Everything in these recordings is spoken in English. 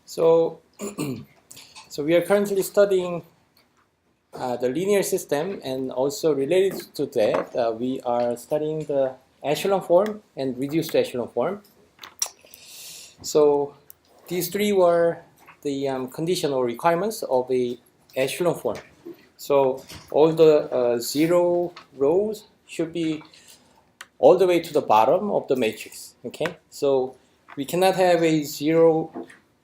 So, so we are currently studying the linear system, and also related to that, we are studying the echelon form and reduced echelon form. So these three were the conditional requirements of the echelon form. So all the zero rows should be all the way to the bottom of the matrix. Okay, so we cannot have a zero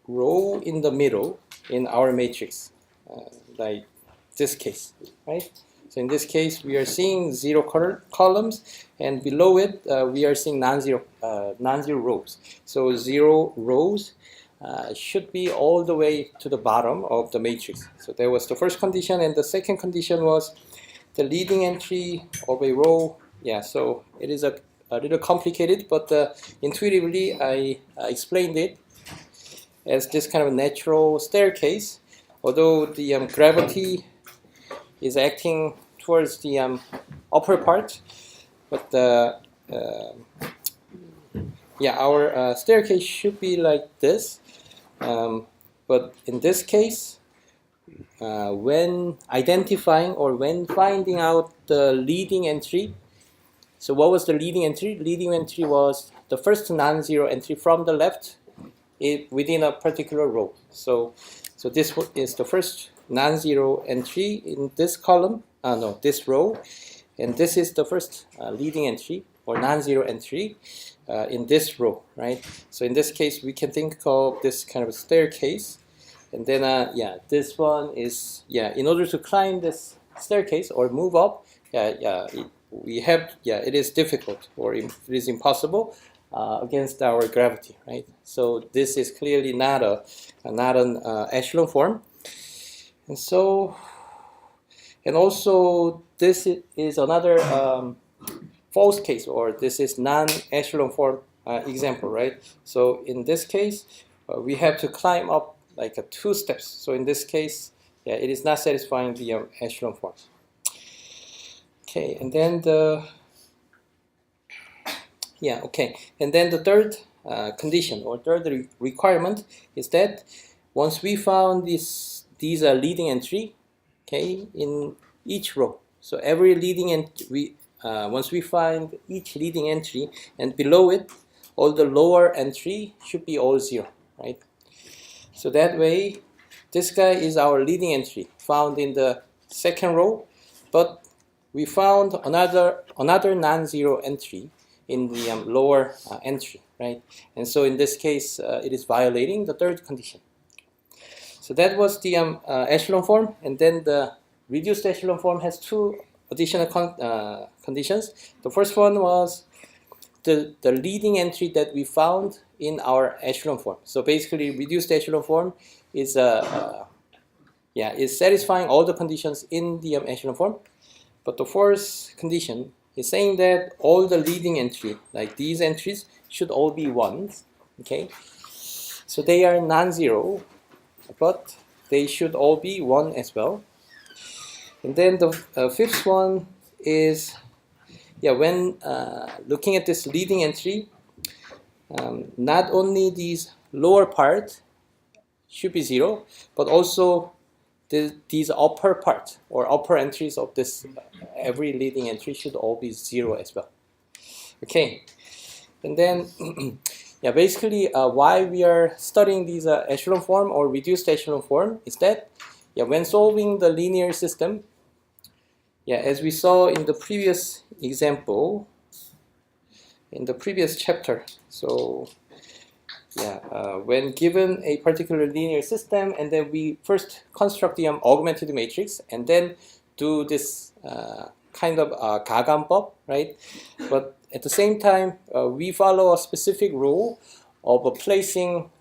row in the middle in our matrix, like this case, right? So in this case, we are seeing zero columns, and below it, we are seeing non-zero rows. So zero rows should be all the way to the bottom of the matrix. So that was the first condition, and the second condition was the leading entry of a row. Yeah, so it is a little complicated, but intuitively I explained it as this kind of natural staircase. Although the gravity is acting towards the upper part, but yeah, our staircase should be like this. But in this case, when identifying or when finding out the leading entry, so what was the leading entry? Leading entry was the first non-zero entry from the left within a particular row. So this is the first non-zero entry in this column, this row, and this is the first leading entry or non-zero entry in this row, right? So in this case, we can think of this kind of a staircase, and then this one is in order to climb this staircase or move up, it is difficult, or it is impossible against our gravity, right? So this is clearly not an echelon form, and so, and also this is another false case, or this is non-echelon form example, right? So in this case, we have to climb up like 2 steps. So in this case, it is not satisfying the echelon form. Okay, and then the and then the third condition or third requirement is that once we found these leading entry, okay, in each row. So every leading entry, once we find each leading entry, and below it, all the lower entry should be all zero, right? So that way, this guy is our leading entry found in the second row, but we found another non-zero entry in the lower entry, right? And so in this case, it is violating the third condition. So that was the echelon form, and then the reduced echelon form has 2 additional conditions. The first one was the leading entry that we found in our echelon form. So basically, reduced echelon form is is satisfying all the conditions in the echelon form. But the fourth condition is saying that all the leading entry, like these entries, should all be 1s. Okay, so they are non-zero, but they should all be 1 as well. And then the fifth one is, when looking at this leading entry, not only these lower part should be 0, but also these upper part or upper entries of this every leading entry should all be 0 as well. Okay, and then basically why we are studying these echelon form or reduced echelon form is that when solving the linear system, as we saw in the previous example, in the previous chapter, so when given a particular linear system, and then we first construct the augmented matrix, and then do this kind of 가감법, right? But at the same time, we follow a specific rule of placing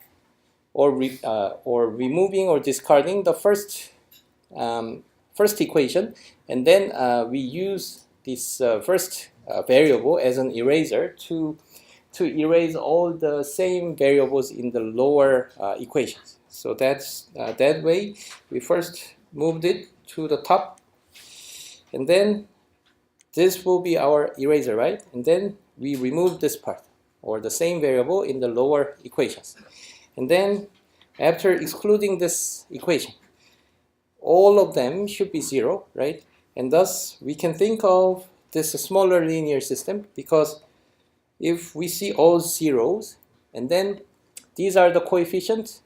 or removing or discarding the first equation, and then we use this first variable as an eraser to erase all the same variables in the lower equations. So that's that way we first moved it to the top, and then this will be our eraser, right? And then we remove this part or the same variable in the lower equations, and then after excluding this equation, all of them should be 0, right? And thus we can think of this smaller linear system, because if we see all zeros, and then these are the coefficients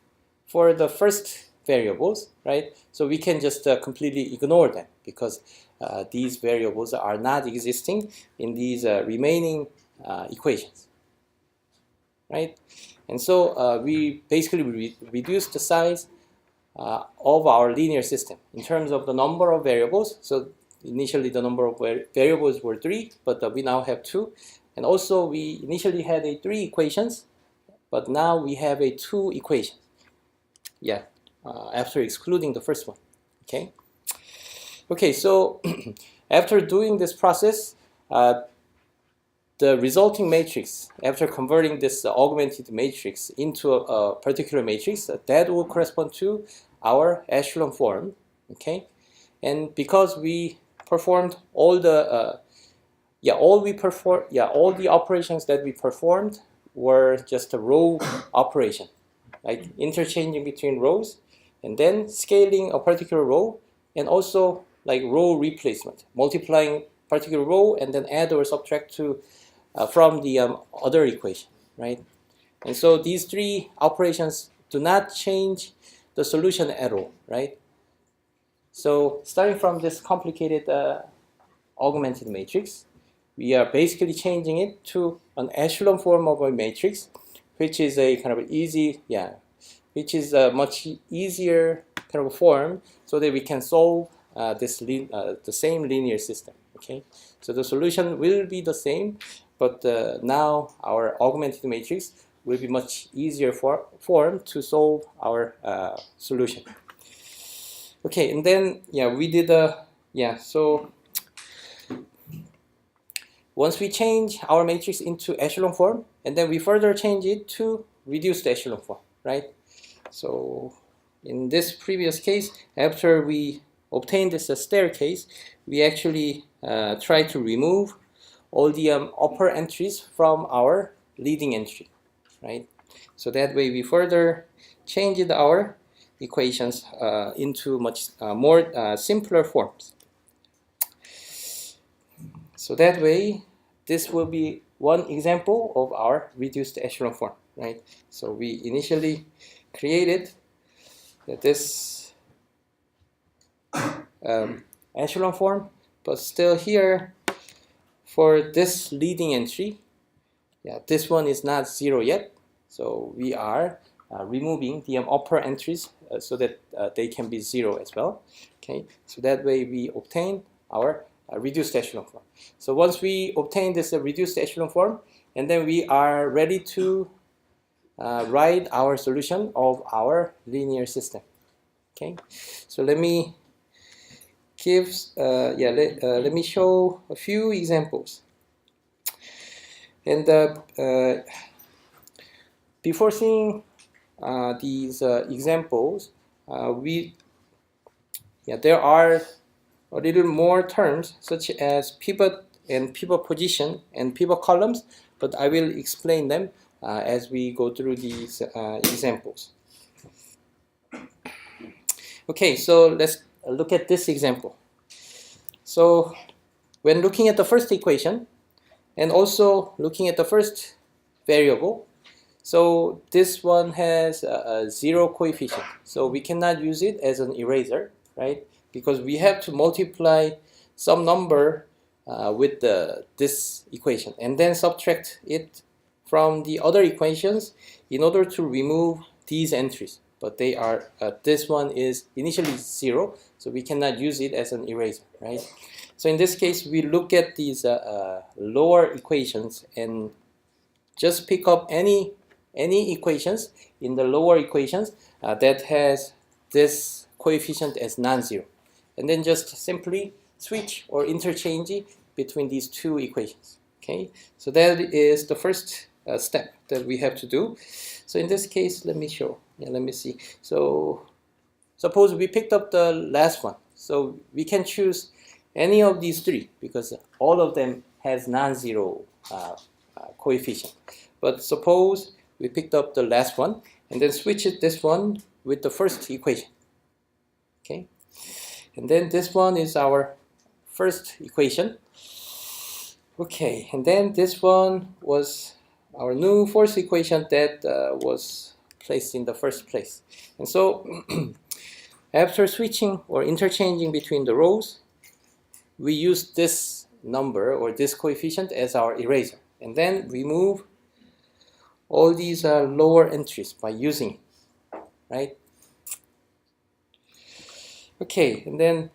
for the first variables, right? So we can just completely ignore them, because these variables are not existing in these remaining equations, right? And so we basically reduce the size of our linear system in terms of the number of variables. So initially the number of variables were 3, but we now have 2. And also we initially had 3 equations, but now we have 2 equations. Yeah, after excluding the first one. Okay. Okay, so after doing this process, the resulting matrix, after converting this augmented matrix into a particular matrix, that will correspond to our echelon form. Okay, and because we performed all the all the operations that we performed were just a row operation, like interchanging between rows, and then scaling a particular row, and also like row replacement, multiplying particular row and then add or subtract to from the other equation, right? And so these 3 operations do not change the solution at all, right? So starting from this complicated augmented matrix, we are basically changing it to an echelon form of a matrix, which is a kind of easy, which is a much easier kind of form, so that we can solve the same linear system. Okay, so the solution will be the same, but now our augmented matrix will be much easier form to solve our solution. Okay, and then we did so once we change our matrix into echelon form, and then we further change it to reduced echelon form, right? So in this previous case, after we obtained this staircase, we actually try to remove all the upper entries from our leading entry, right? So that way we further changed our equations into much more simpler forms. So that way, this will be one example of our reduced echelon form, right? So we initially created this echelon form, but still here for this leading entry, this one is not 0 yet. So we are removing the upper entries so that they can be 0 as well. Okay, so that way we obtain our reduced echelon form. So once we obtain this reduced echelon form, and then we are ready to write our solution of our linear system. Okay, so let me give let me show a few examples. And before seeing these examples, there are a little more terms such as pivot and pivot position and pivot columns, but I will explain them as we go through these examples. Okay, so let's look at this example. So when looking at the first equation and also looking at the first variable, so this one has a 0 coefficient, so we cannot use it as an eraser, right? Because we have to multiply some number with this equation and then subtract it from the other equations in order to remove these entries. But they are this one is initially 0, so we cannot use it as an eraser, right? So in this case, we look at these lower equations and just pick up any equations in the lower equations that has this coefficient as non-zero, and then just simply switch or interchange between these 2 equations. Okay, so that is the first step that we have to do. So in this case, let me show. Let me see. So suppose we picked up the last one. So we can choose any of these 3 because all of them has non-zero coefficient. But suppose we picked up the last one, and then switch it this one with the first equation. Okay, and then this one is our first equation. Okay, and then this one was our new fourth equation that was placed in the first place. And so after switching or interchanging between the rows, we use this number or this coefficient as our eraser, and then remove all these lower entries by using it, right? Okay, and then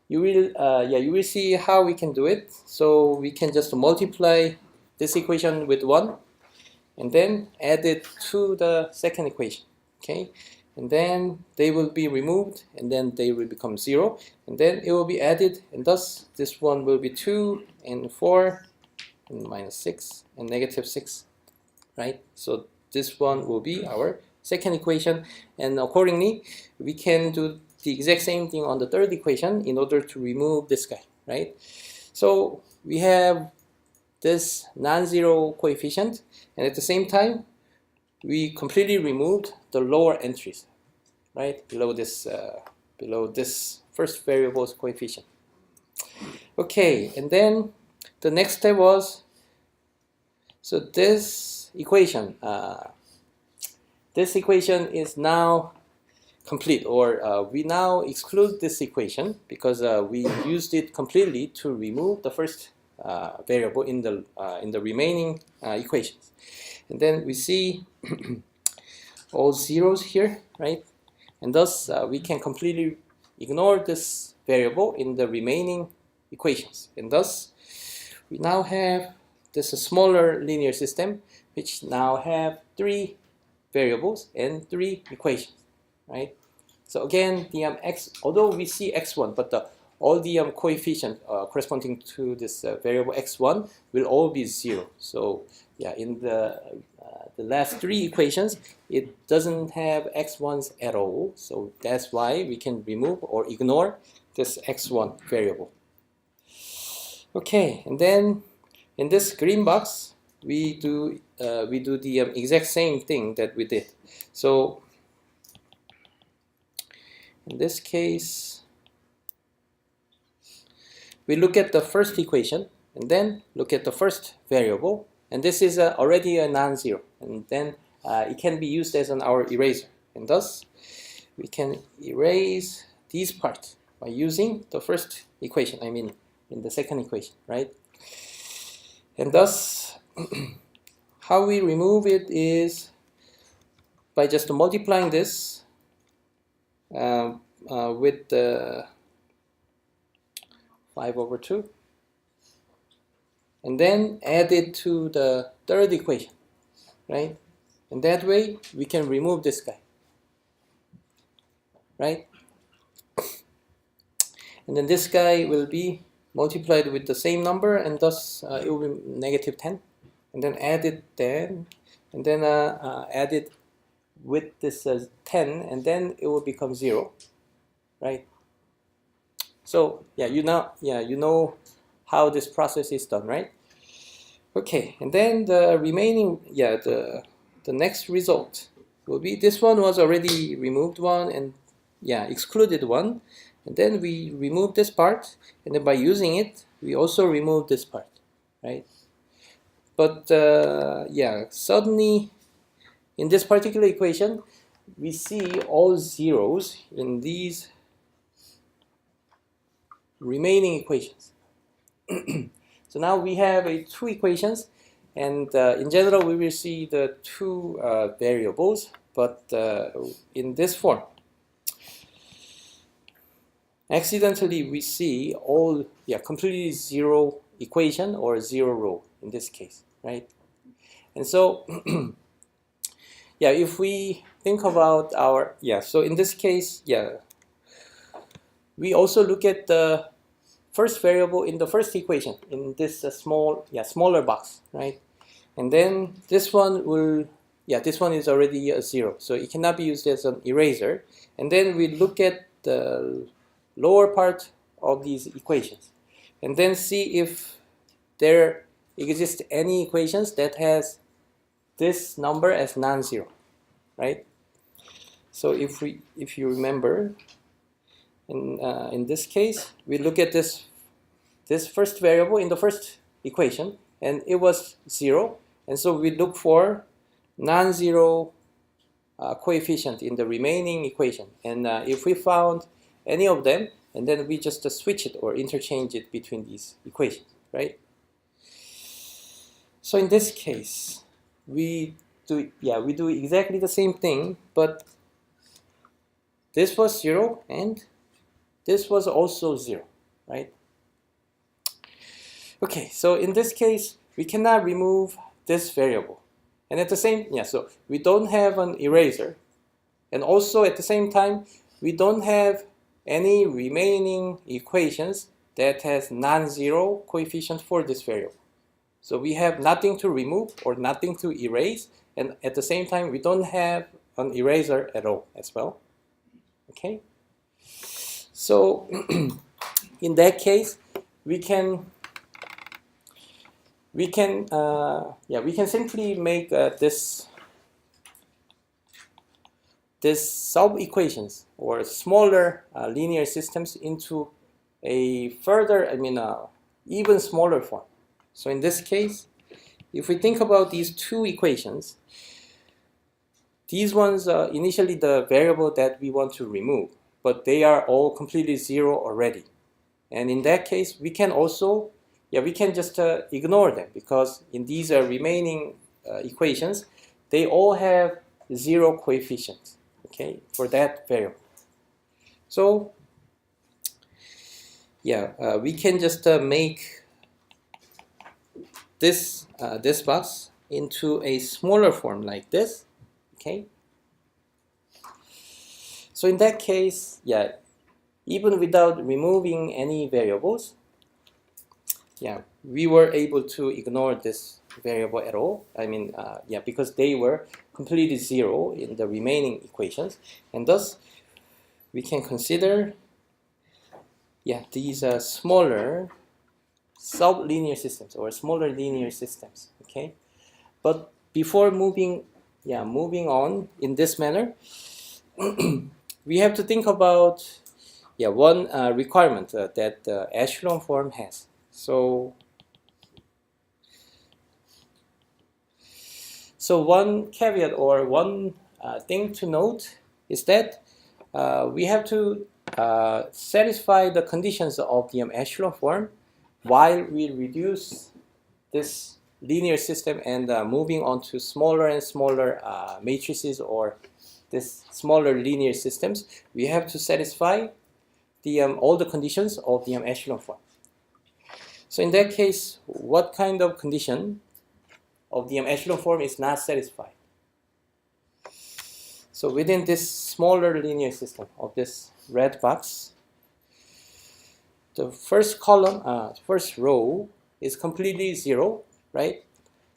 you will see how we can do it. So we can just multiply this equation with 1 and then add it to the second equation. Okay, and then they will be removed and then they will become 0, and then it will be added, and thus this one will be 2 and 4 and minus 6 and negative 6, right? So this one will be our second equation, and accordingly we can do the exact same thing on the third equation in order to remove this guy, right? So we have this non-zero coefficient, and at the same time we completely removed the lower entries, right, below this first variable's coefficient. Okay, and then the next step was, so this equation is now complete, or we now exclude this equation because we used it completely to remove the first variable in the remaining equations. And then we see all zeros here, right? And thus we can completely ignore this variable in the remaining equations. And thus we now have this smaller linear system which now have 3 variables and 3 equations, right? So again, the x, although we see x1, but all the coefficient corresponding to this variable x1 will all be 0. So yeah, in the last 3 equations, it doesn't have x1s at all. So that's why we can remove or ignore this x1 variable. Okay, and then in this green box, we do the exact same thing that we did. So in this case, we look at the first equation and then look at the first variable, and this is already a non-zero, and then it can be used as our eraser, and thus we can erase these parts by using the first equation, I mean in the second equation, right? And thus how we remove it is by just multiplying this with 5/2, and then add it to the third equation, right? And that way we can remove this guy, right? And then this guy will be multiplied with the same number, and thus it will be -10, and then add it then, and then add it with this 10, and then it will become 0, right? So yeah, you know how this process is done, right? Okay, and then the remaining, the next result will be, this one was already removed one, and excluded one, and then we remove this part, and then by using it we also remove this part, right? But suddenly in this particular equation we see all zeros in these remaining equations. So now we have 2 equations, and in general we will see the 2 variables, but in this form accidentally we see all completely 0 equation or 0 row in this case, right? And so if we think about our so in this case we also look at the first variable in the first equation in this smaller box, right? And then this one will this one is already a 0, so it cannot be used as an eraser. And then we look at the lower part of these equations and then see if there exists any equations that has this number as non-zero, right? So if you remember, in this case, we look at this first variable in the first equation, and it was 0, and so we look for non-zero coefficient in the remaining equation, and if we found any of them, and then we just switch it or interchange it between these equations, right? So in this case, we do exactly the same thing, but this was 0 and this was also 0, right? Okay, so in this case, we cannot remove this variable. And at the same, so we don't have an eraser. And also at the same time, we don't have any remaining equations that has non-zero coefficient for this variable. So we have nothing to remove or nothing to erase, and at the same time, we don't have an eraser at all as well. Okay? So in that case, we can simply make this sub-equations or smaller linear systems into a further, even smaller form. So in this case, if we think about these two equations, these ones are initially the variable that we want to remove, but they are all completely 0 already. And in that case, we can also, we can just ignore them, because in these remaining equations, they all have 0 coefficients, okay, for that variable. So, we can just make this box into a smaller form like this, okay? So in that case, even without removing any variables, we were able to ignore this variable at all. Because they were completely 0 in the remaining equations, and thus we can consider these smaller sublinear systems or smaller linear systems. Okay, but before moving on in this manner, we have to think about one requirement that the echelon form has. So one caveat or one thing to note is that we have to satisfy the conditions of the echelon form while we reduce this linear system and moving on to smaller and smaller matrices or this smaller linear systems. We have to satisfy the all the conditions of the echelon form. So in that case, what kind of condition of the echelon form is not satisfied? So within this smaller linear system of this red box, the first column, first row is completely 0, right?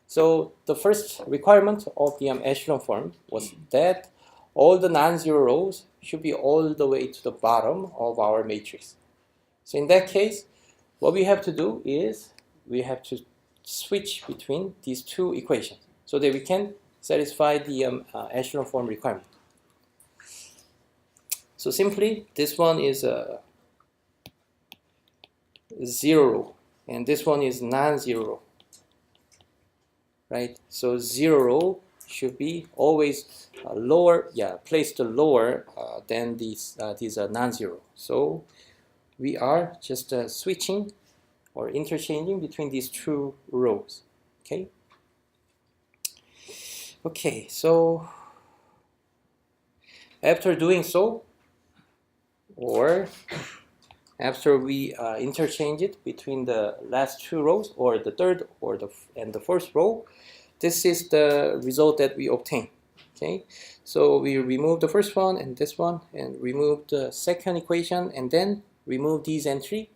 So the first requirement of the echelon form was that all the non-zero rows should be all the way to the bottom of our matrix. So in that case, what we have to do is we have to switch between these two equations so that we can satisfy the echelon form requirement. So simply, this one is a 0 and this one is non-zero, right? So 0 should be always lower, placed lower than these are non-zero. So we are just switching or interchanging between these two rows. Okay, so after doing so, or after we interchange it between the last two rows, or the third or the first row, this is the result that we obtain. Okay, so we remove the first one and this one, and remove the second equation, and then remove these entry,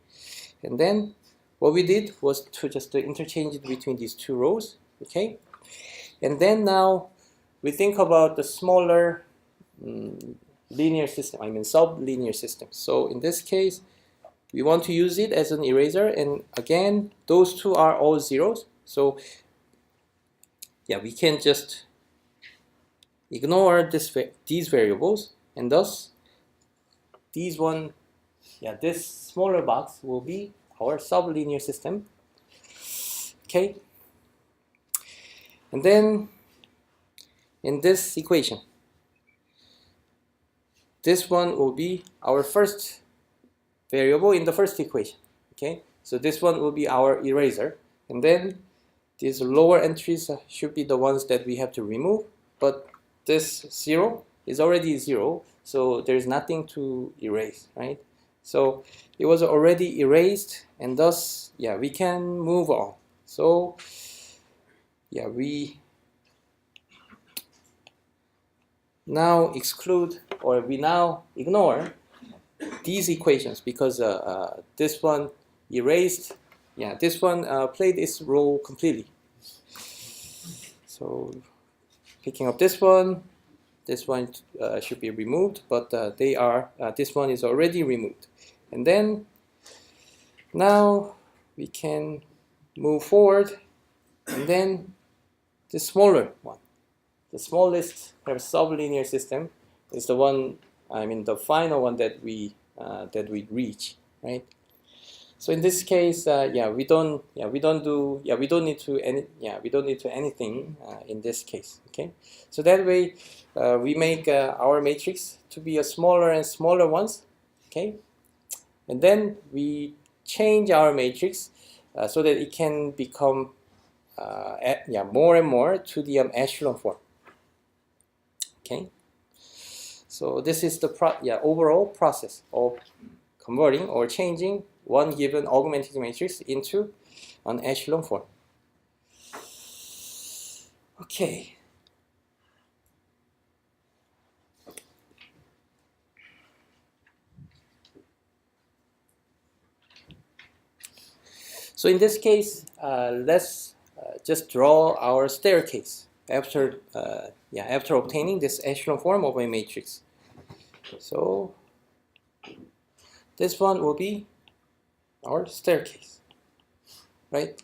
and then what we did was to just interchange it between these two rows. Okay, and then now we think about the smaller linear system, sublinear system. So in this case, we want to use it as an eraser, and again, those two are all zeros. So we can just ignore these variables and thus these one, this smaller box will be our sublinear system. Okay, and then in this equation, this one will be our first variable in the first equation. Okay, so this one will be our eraser, and then these lower entries should be the ones that we have to remove, but this 0 is already 0, so there's nothing to erase, right? So it was already erased, and thus, we can move on. So, we now exclude, or we now ignore these equations, because this one erased, this one played its role completely. So picking up this one should be removed, but this one is already removed. And then now we can move forward, and then the smaller one, the smallest sublinear system is the one, the final one that we reach, right? So in this case, we don't need to anything in this case. Okay, so that way we make our matrix to be a smaller and smaller ones. Okay, and then we change our matrix so that it can become more and more to the echelon form. Okay, so this is the overall process of converting or changing one given augmented matrix into an echelon form. Okay. So in this case, let's just draw our staircase after obtaining this echelon form of a matrix. So this one will be our staircase, right?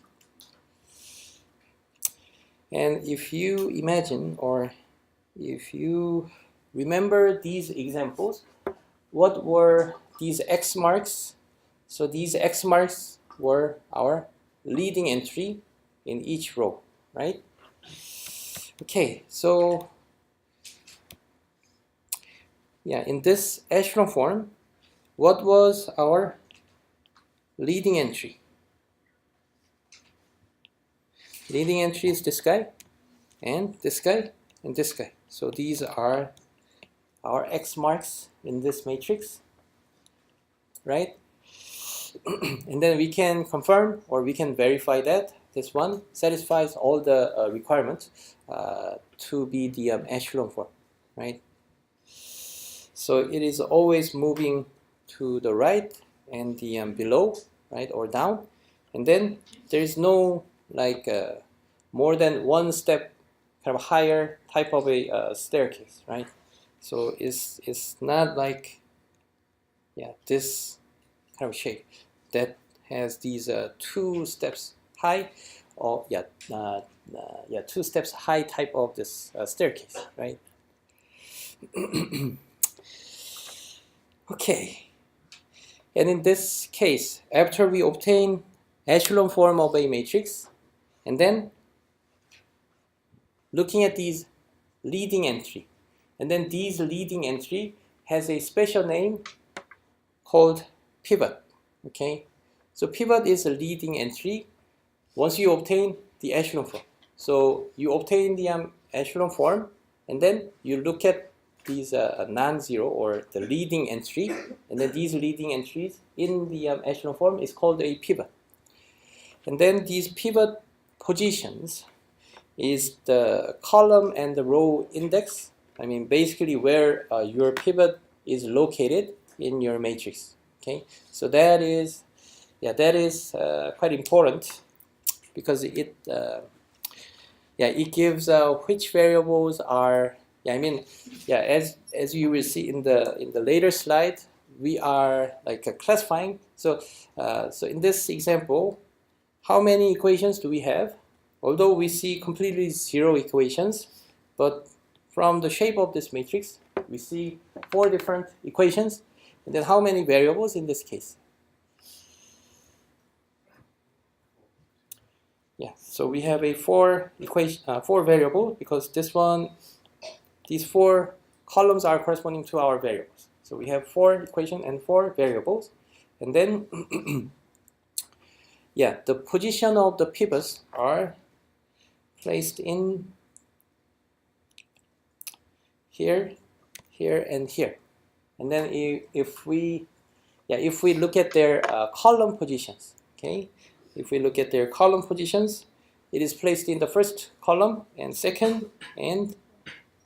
And if you imagine, or if you remember these examples, what were these X marks? So these X marks were our leading entry in each row, right? Okay, so in this echelon form, what was our leading entry? Leading entry is this guy, and this guy, and this guy. So these are our X marks in this matrix, right? And then we can confirm, or we can verify that this one satisfies all the requirements to be the echelon form, right? So it is always moving to the right and the below, right, or down, and then there is no more than one step kind of higher type of a staircase, right? So it's not like this kind of shape that has these 2 steps high, or 2 steps high type of this staircase, right? Okay, and in this case, after we obtain echelon form of a matrix, and then looking at these leading entry, and then these leading entry has a special name called pivot. Okay, so pivot is a leading entry once you obtain the echelon form. So you obtain the echelon form, and then you look at these non-zero, or the leading entry, and then these leading entries in the echelon form is called a pivot. And then these pivot positions is the column and the row index. Basically where your pivot is located in your matrix. Okay, so that is quite important, because it gives which variables are as you will see in the later slide, we are classifying. So in this example, how many equations do we have? Although we see completely 0 equations, but from the shape of this matrix, we see 4 different equations. And then how many variables in this case? Yeah, so we have a 4 variable, because these 4 columns are corresponding to our variables. So we have 4 equations and 4 variables. And then, yeah, the position of the pivots are placed in here, here, and here. And then if we look at their column positions, okay, if we look at their column positions, it is placed in the first column and second and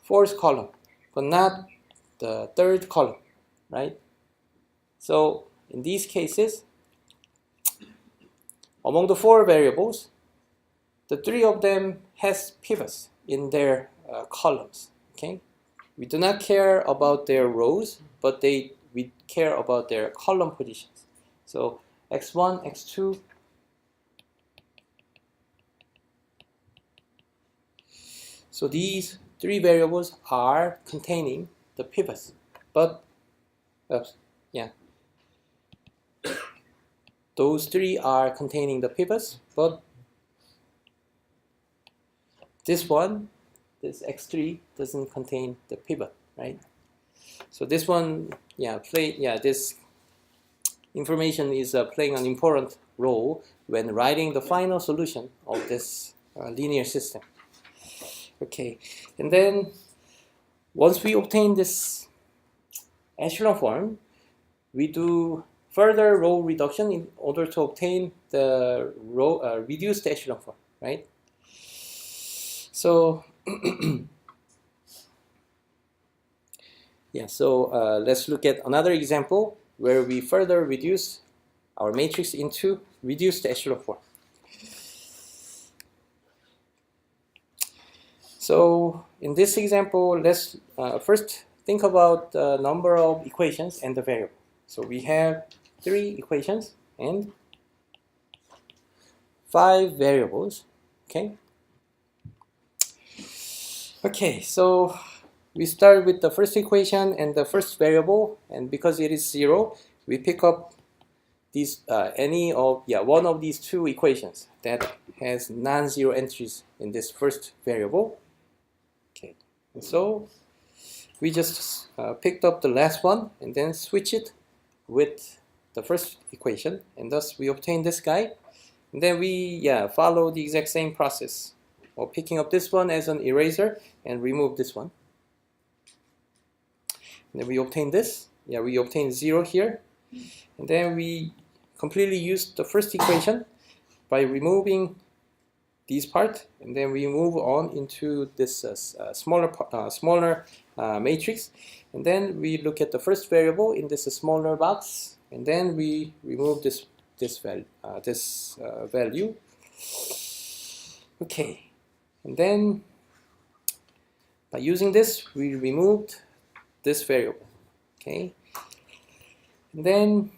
fourth column, but not the third column, right? So in these cases, among the 4 variables, the 3 of them has pivots in their columns, okay? We do not care about their rows, but we care about their column positions. So x1, x2, so these 3 variables are containing the pivots, but yeah, those 3 are containing the pivots, but this one, this x3, doesn't contain the pivot, right? So this one, this information is playing an important role when writing the final solution of this linear system. Okay, and then once we obtain this echelon form, we do further row reduction in order to obtain the reduced echelon form, right? So yeah, so let's look at another example where we further reduce our matrix into reduced echelon form. So in this example, let's first think about the number of equations and the variable. So we have 3 equations and 5 variables, okay? Okay, so we start with the first equation and the first variable, and because it is 0, we pick up these one of these 2 equations that has non-zero entries in this first variable. Okay, and so we just picked up the last one and then switch it with the first equation, and thus we obtain this guy. And then we follow the exact same process of picking up this one as an eraser and remove this one. And then we obtain this. Yeah, we obtain 0 here. And then we completely use the first equation by removing these parts, and then we move on into this smaller matrix, and then we look at the first variable in this smaller box, and then we remove this value. Okay, and then by using this, we removed this variable. Okay, and then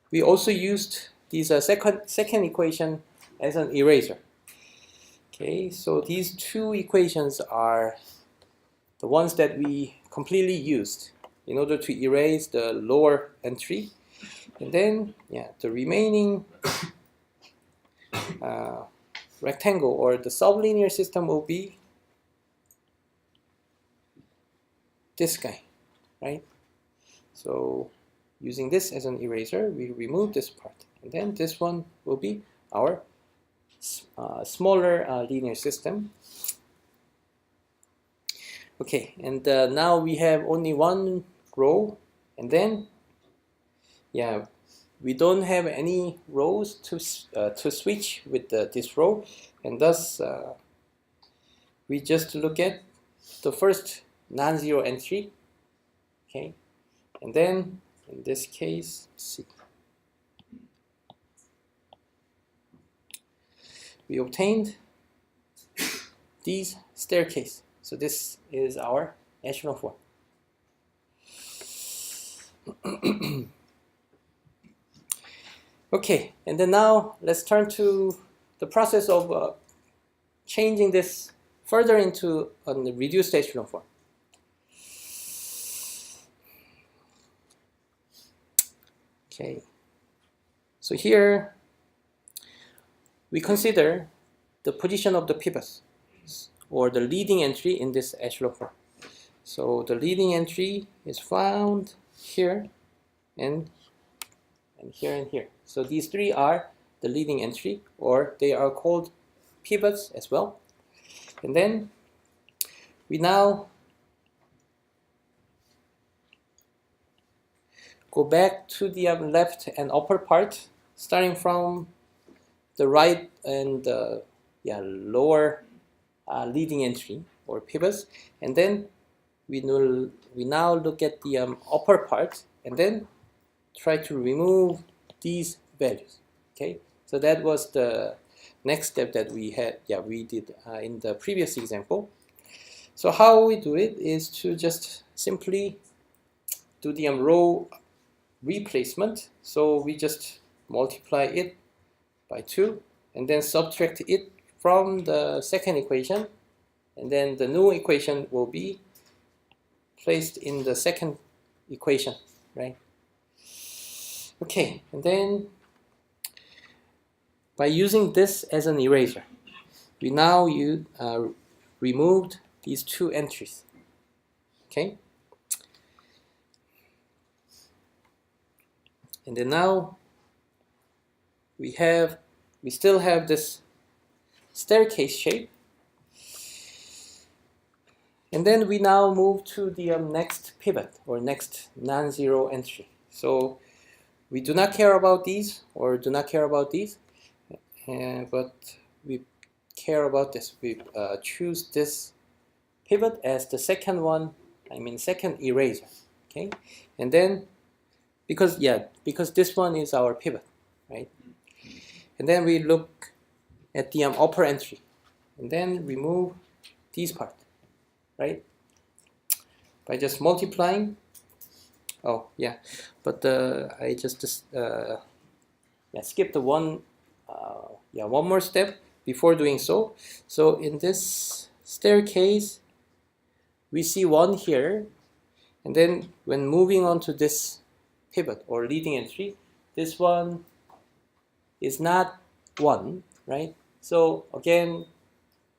we also used this second equation as an eraser. Okay, so these 2 equations are the ones that we completely used in order to erase the lower entry. And then, the remaining rectangle or the sublinear system will be this guy, right? So using this as an eraser, we remove this part, and then this one will be our smaller linear system. Okay, and now we have only 1 row, and then we don't have any rows to switch with this row, and thus we just look at the first non-zero entry. Okay, and then in this case, see, we obtained these staircase. So this is our echelon form. Okay, and then now let's turn to the process of changing this further into a reduced echelon form. Okay, so here we consider the position of the pivots or the leading entry in this echelon form. So the leading entry is found here and here and here. So these three are the leading entry, or they are called pivots as well. And then we now go back to the left and upper part, starting from the right and lower leading entry or pivots, and then we now look at the upper part and then try to remove these values. Okay, so that was the next step that we did in the previous example. So how we do it is to just simply do the row replacement. So we just multiply it by 2 and then subtract it from the second equation, and then the new equation will be placed in the second equation, right? Okay, and then by using this as an eraser, we now removed these two entries. Okay, and then now we still have this staircase shape, and then we now move to the next pivot or next non-zero entry. So we do not care about these or do not care about these, but we care about this. We choose this pivot as the second one, second eraser. Okay, and then because this one is our pivot, right? And then we look at the upper entry, and then remove these part, right? By just multiplying. Oh yeah, but I just skipped one more step before doing so. So in this staircase, we see 1 here, and then when moving on to this pivot or leading entry, this one is not 1, right? So again,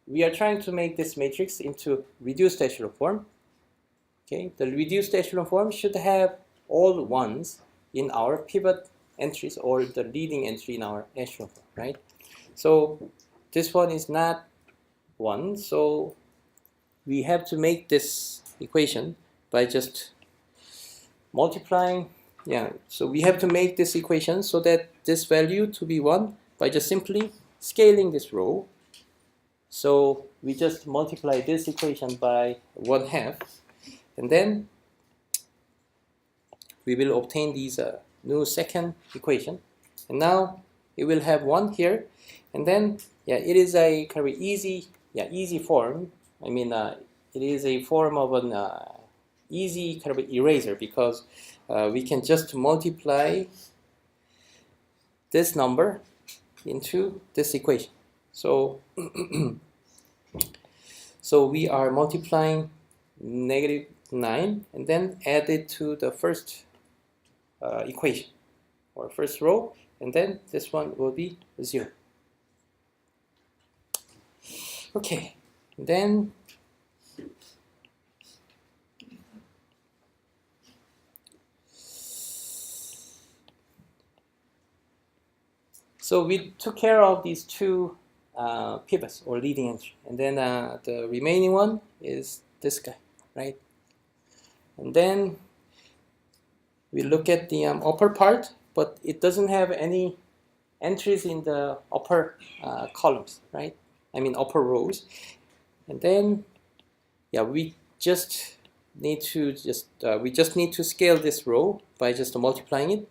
we are trying to make this matrix into reduced echelon form. Okay, the reduced echelon form should have all 1s in our pivot entries or the leading entry in our echelon form, right? So this one is not 1, so we have to make this equation by just multiplying. So we have to make this equation so that this value to be 1 by just simply scaling this row. So we just multiply this equation by 1/2, and then we will obtain these new second equation. And now it will have 1 here, and then it is a kind of easy form. It is a form of an easy kind of eraser, because we can just multiply this number into this equation. So so we are multiplying -9 and then add it to the first equation or first row, and then this one will be 0. Okay, then so we took care of these two pivots or leading entry, and then the remaining one is this guy, right? And then we look at the upper part, but it doesn't have any entries in the upper columns, right? Upper rows. And then we just need to scale this row by just multiplying it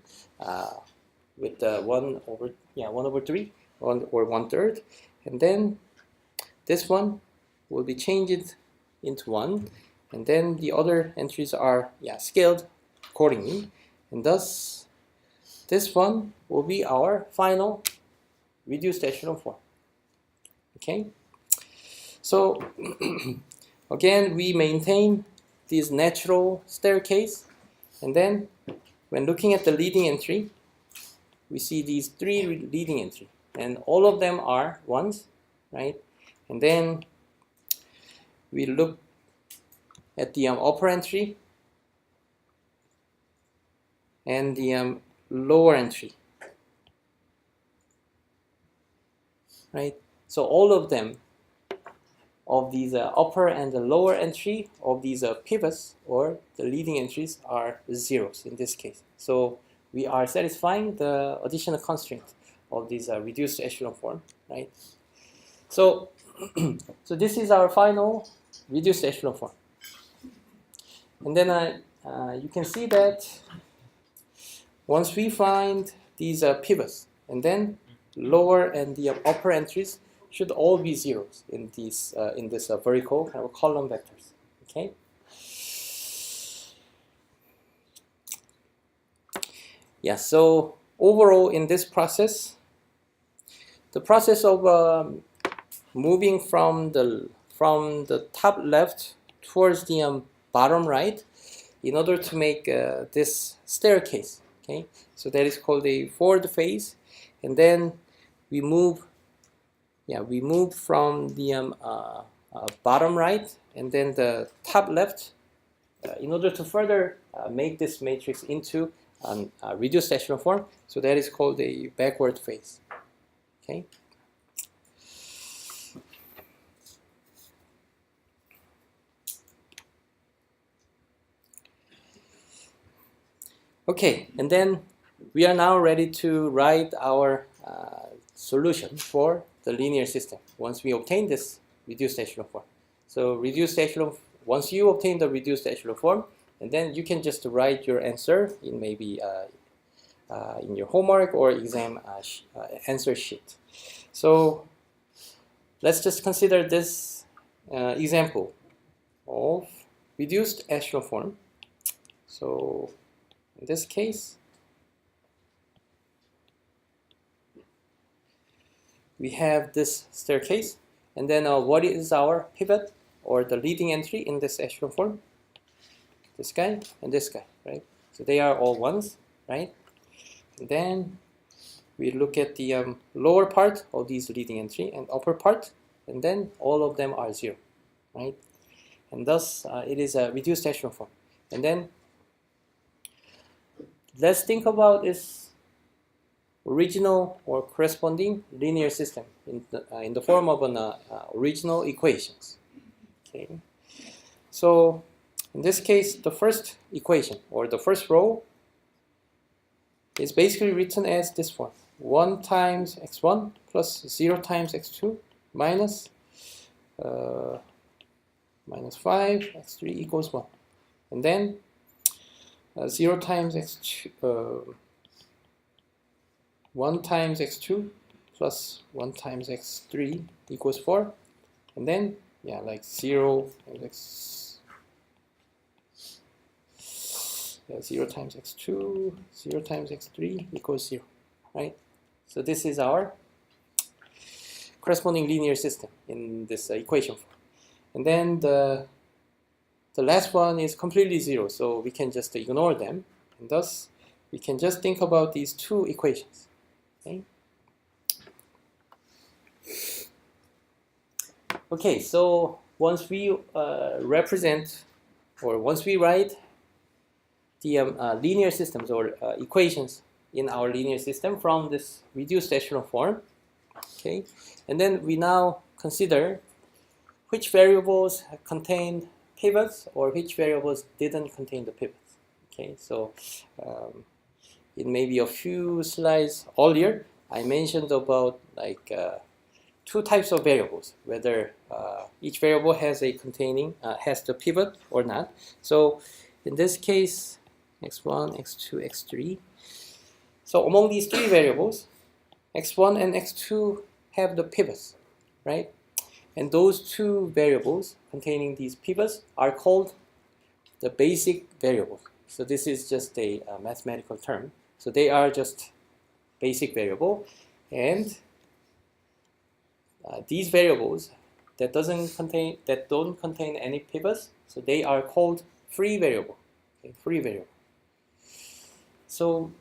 with 1/3 or 1/3, and then this one will be changed into 1, and then the other entries are scaled accordingly, and thus this one will be our final reduced echelon form. Okay, so again we maintain this natural staircase, and then when looking at the leading entry, we see these 3 leading entry, and all of them are ones, right? And then we look at the upper entry and the lower entry, right? So all of them, of these upper and the lower entry of these pivots or the leading entries are zeros in this case. So we are satisfying the additional constraint of this reduced echelon form, right? So, so this is our final reduced echelon form. And then you can see that once we find these pivots, and then lower and the upper entries should all be zeros in these in this vertical kind of column vectors. Okay. Yeah. So overall, in this process, the process of moving from the top left towards the bottom right, in order to make this staircase. Okay. So that is called a forward phase, and then we move. Yeah, we move from the bottom right and then the top left in order to further make this matrix into a reduced echelon form. So that is called a backward phase. Okay. Okay, and then we are now ready to write our solution for the linear system once we obtain this reduced echelon form. So reduced echelon, once you obtain the reduced echelon form, and then you can just write your answer in maybe in your homework or exam answer sheet. So let's just consider this example of reduced echelon form. So in this case, we have this staircase, and then what is our pivot or the leading entry in this echelon form? This guy and this guy, right? So they are all ones, right? And then we look at the lower part of these leading entry and upper part, and then all of them are zero, right? And thus it is a reduced echelon form. And then let's think about its original or corresponding linear system in the form of an original equations. Okay. So in this case, the first equation or the first row is basically written as this form: 1 times x1 plus 0 times x2 minus 5 x3 equals 1. And then 0 times x2 1 times x2 plus 1 times x3 equals 4, and then yeah, like 0 times x 0 times x2, 0 times x3 equals 0, right? So this is our corresponding linear system in this equation form. And then the last one is completely 0, so we can just ignore them, and thus we can just think about these two equations. Okay. Okay, so once we represent, or once we write the linear systems or equations in our linear system from this reduced echelon form, okay, and then we now consider which variables contained pivots or which variables didn't contain the pivots. Okay, so in maybe a few slides earlier, I mentioned about like 2 types of variables, whether each variable has a containing has the pivot or not. So in this case, x1, x2, x3. So among these 3 variables, x1 and x2 have the pivots, right? And those 2 variables containing these pivots are called the basic variables. So this is just a mathematical term. So they are just basic variable, and these variables that don't contain any pivots, so they are called free variable. Okay, free variable. So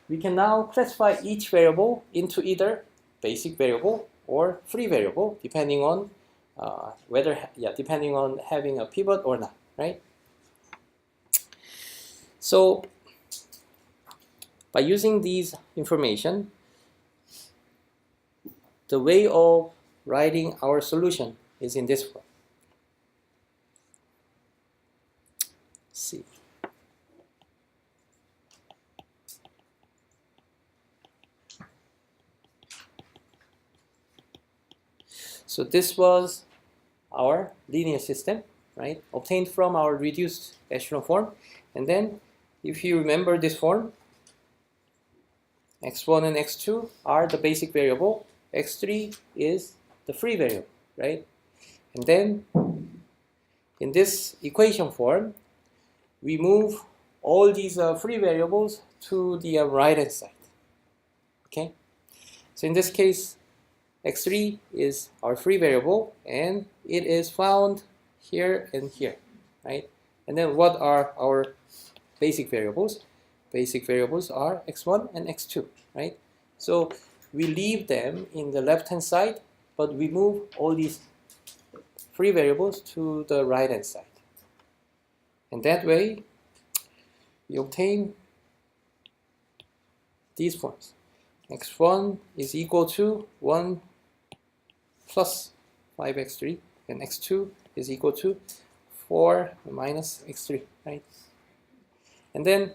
we can now classify each variable into either basic variable or free variable, depending on depending on having a pivot or not, right? So by using these information, the way of writing our solution is in this form. Let's see. So this was our linear system, right? Obtained from our reduced echelon form. And then if you remember this form, x1 and x2 are the basic variable, x3 is the free variable, right? And then in this equation form, we move all these free variables to the right hand side. Okay? So in this case, x3 is our free variable and it is found here and here, right? And then what are our basic variables? Basic variables are x1 and x2, right? So we leave them in the left hand side, but we move all these free variables to the right hand side. And that way we obtain these forms. x1 is equal to 1 plus 5x3, and x2 is equal to 4 minus x3, right? And then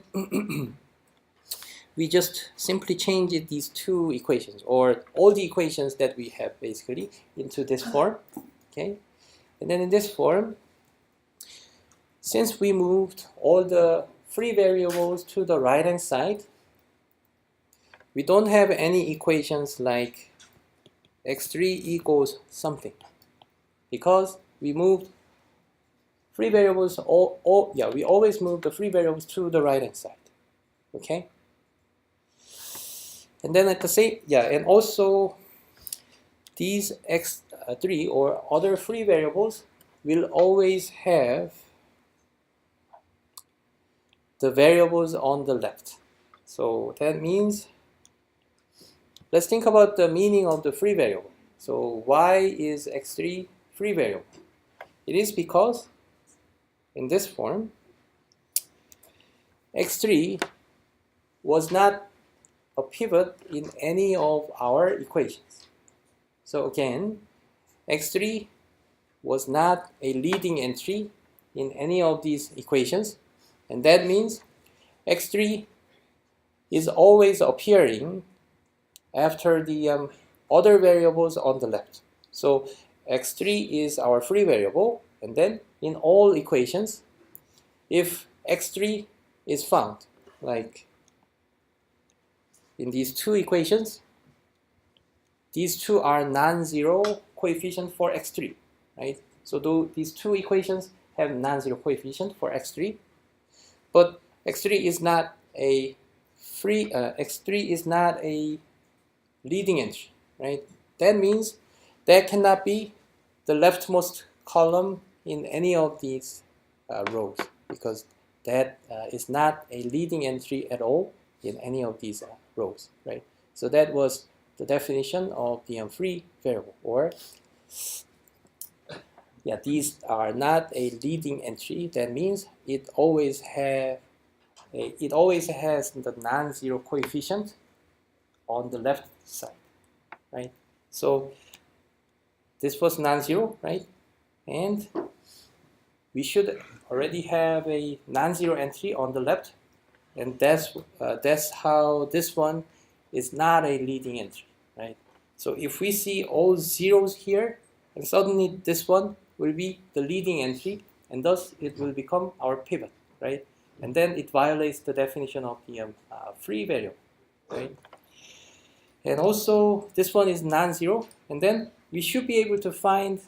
we just simply change these two equations, or all the equations that we have basically, into this form, okay? And then in this form, since we moved all the free variables to the right hand side, we don't have any equations like x3 equals something, because we moved free variables, we always move the free variables to the right hand side, okay? And then at the same, and also these x3 or other free variables will always have the variables on the left. So that means, let's think about the meaning of the free variable. So why is x3 free variable? It is because in this form, x3 was not a pivot in any of our equations. So again, x3 was not a leading entry in any of these equations, and that means x3 is always appearing after the other variables on the left. So x3 is our free variable, and then in all equations, if x3 is found, like in these two equations, these two are non-zero coefficient for x3, right? So these two equations have non-zero coefficient for x3, but x3 is not a x3 is not a leading entry, right? That means that cannot be the leftmost column in any of these rows, because that is not a leading entry at all in any of these rows, right? So that was the definition of the free variable, or these are not a leading entry. That means it always has the non-zero coefficient on the left side, right? So this was non-zero, right? And we should already have a non-zero entry on the left, and that's how this one is not a leading entry, right? So if we see all zeros here, and suddenly this one will be the leading entry, and thus it will become our pivot, right? And then it violates the definition of the free variable, right? And also this one is non-zero, and then we should be able to find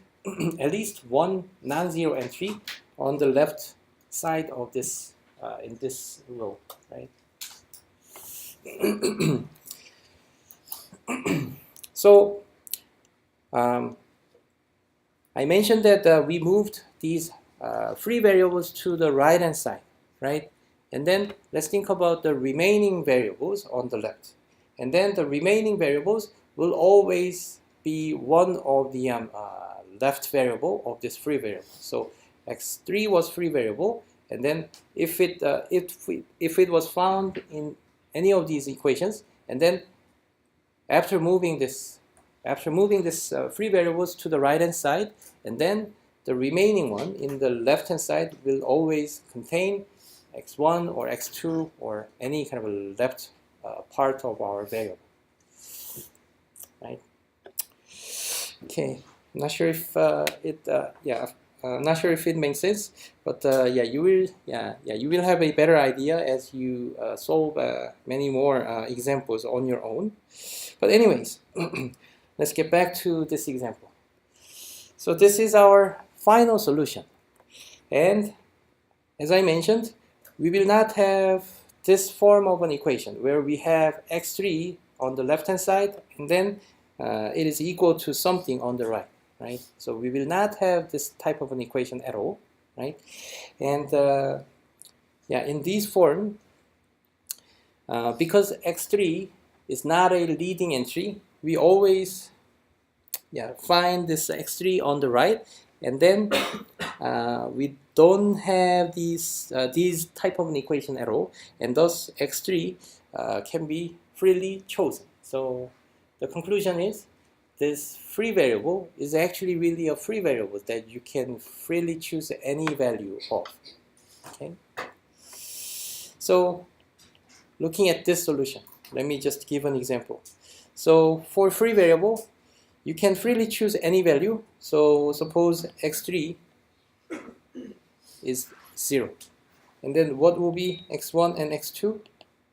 at least one non-zero entry on the left side of this in this row, right? So I mentioned that we moved these free variables to the right hand side, right? And then let's think about the remaining variables on the left. And then the remaining variables will always be one of the left variable of this free variable. So x3 was free variable, and then if it was found in any of these equations, and then after moving this free variables to the right hand side, and then the remaining one in the left hand side will always contain x1 or x2 or any kind of a left part of our variable, right? Okay, I'm not sure if not sure if it makes sense, but you will have a better idea as you solve many more examples on your own. But anyways, let's get back to this example. So this is our final solution, and as I mentioned, we will not have this form of an equation where we have x3 on the left hand side and then it is equal to something on the right, right? So we will not have this type of an equation at all, right? And in this form, because x3 is not a leading entry, we always find this x3 on the right, and then we don't have these type of an equation at all, and thus x3 can be freely chosen. So the conclusion is this free variable is actually really a free variable that you can freely choose any value of. Okay. So looking at this solution, let me just give an example. So for free variable, you can freely choose any value. So suppose x3 is 0. And then what will be x1 and x2?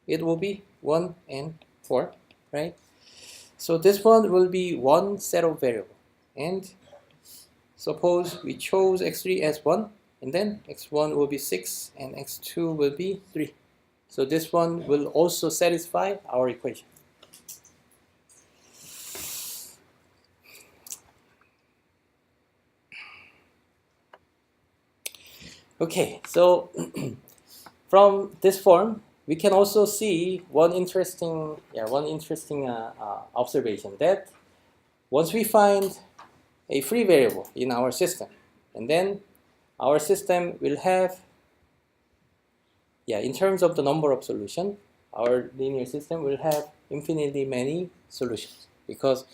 It will be 1 and 4, right? So this one will be one set of variable. And suppose we chose x3 as 1, and then x1 will be 6 and x2 will be 3. So this one will also satisfy our equation. Okay, so from this form, we can also see one interesting observation, that once we find a free variable in our system, and then our system will have, in terms of the number of solutions, our linear system will have infinitely many solutions because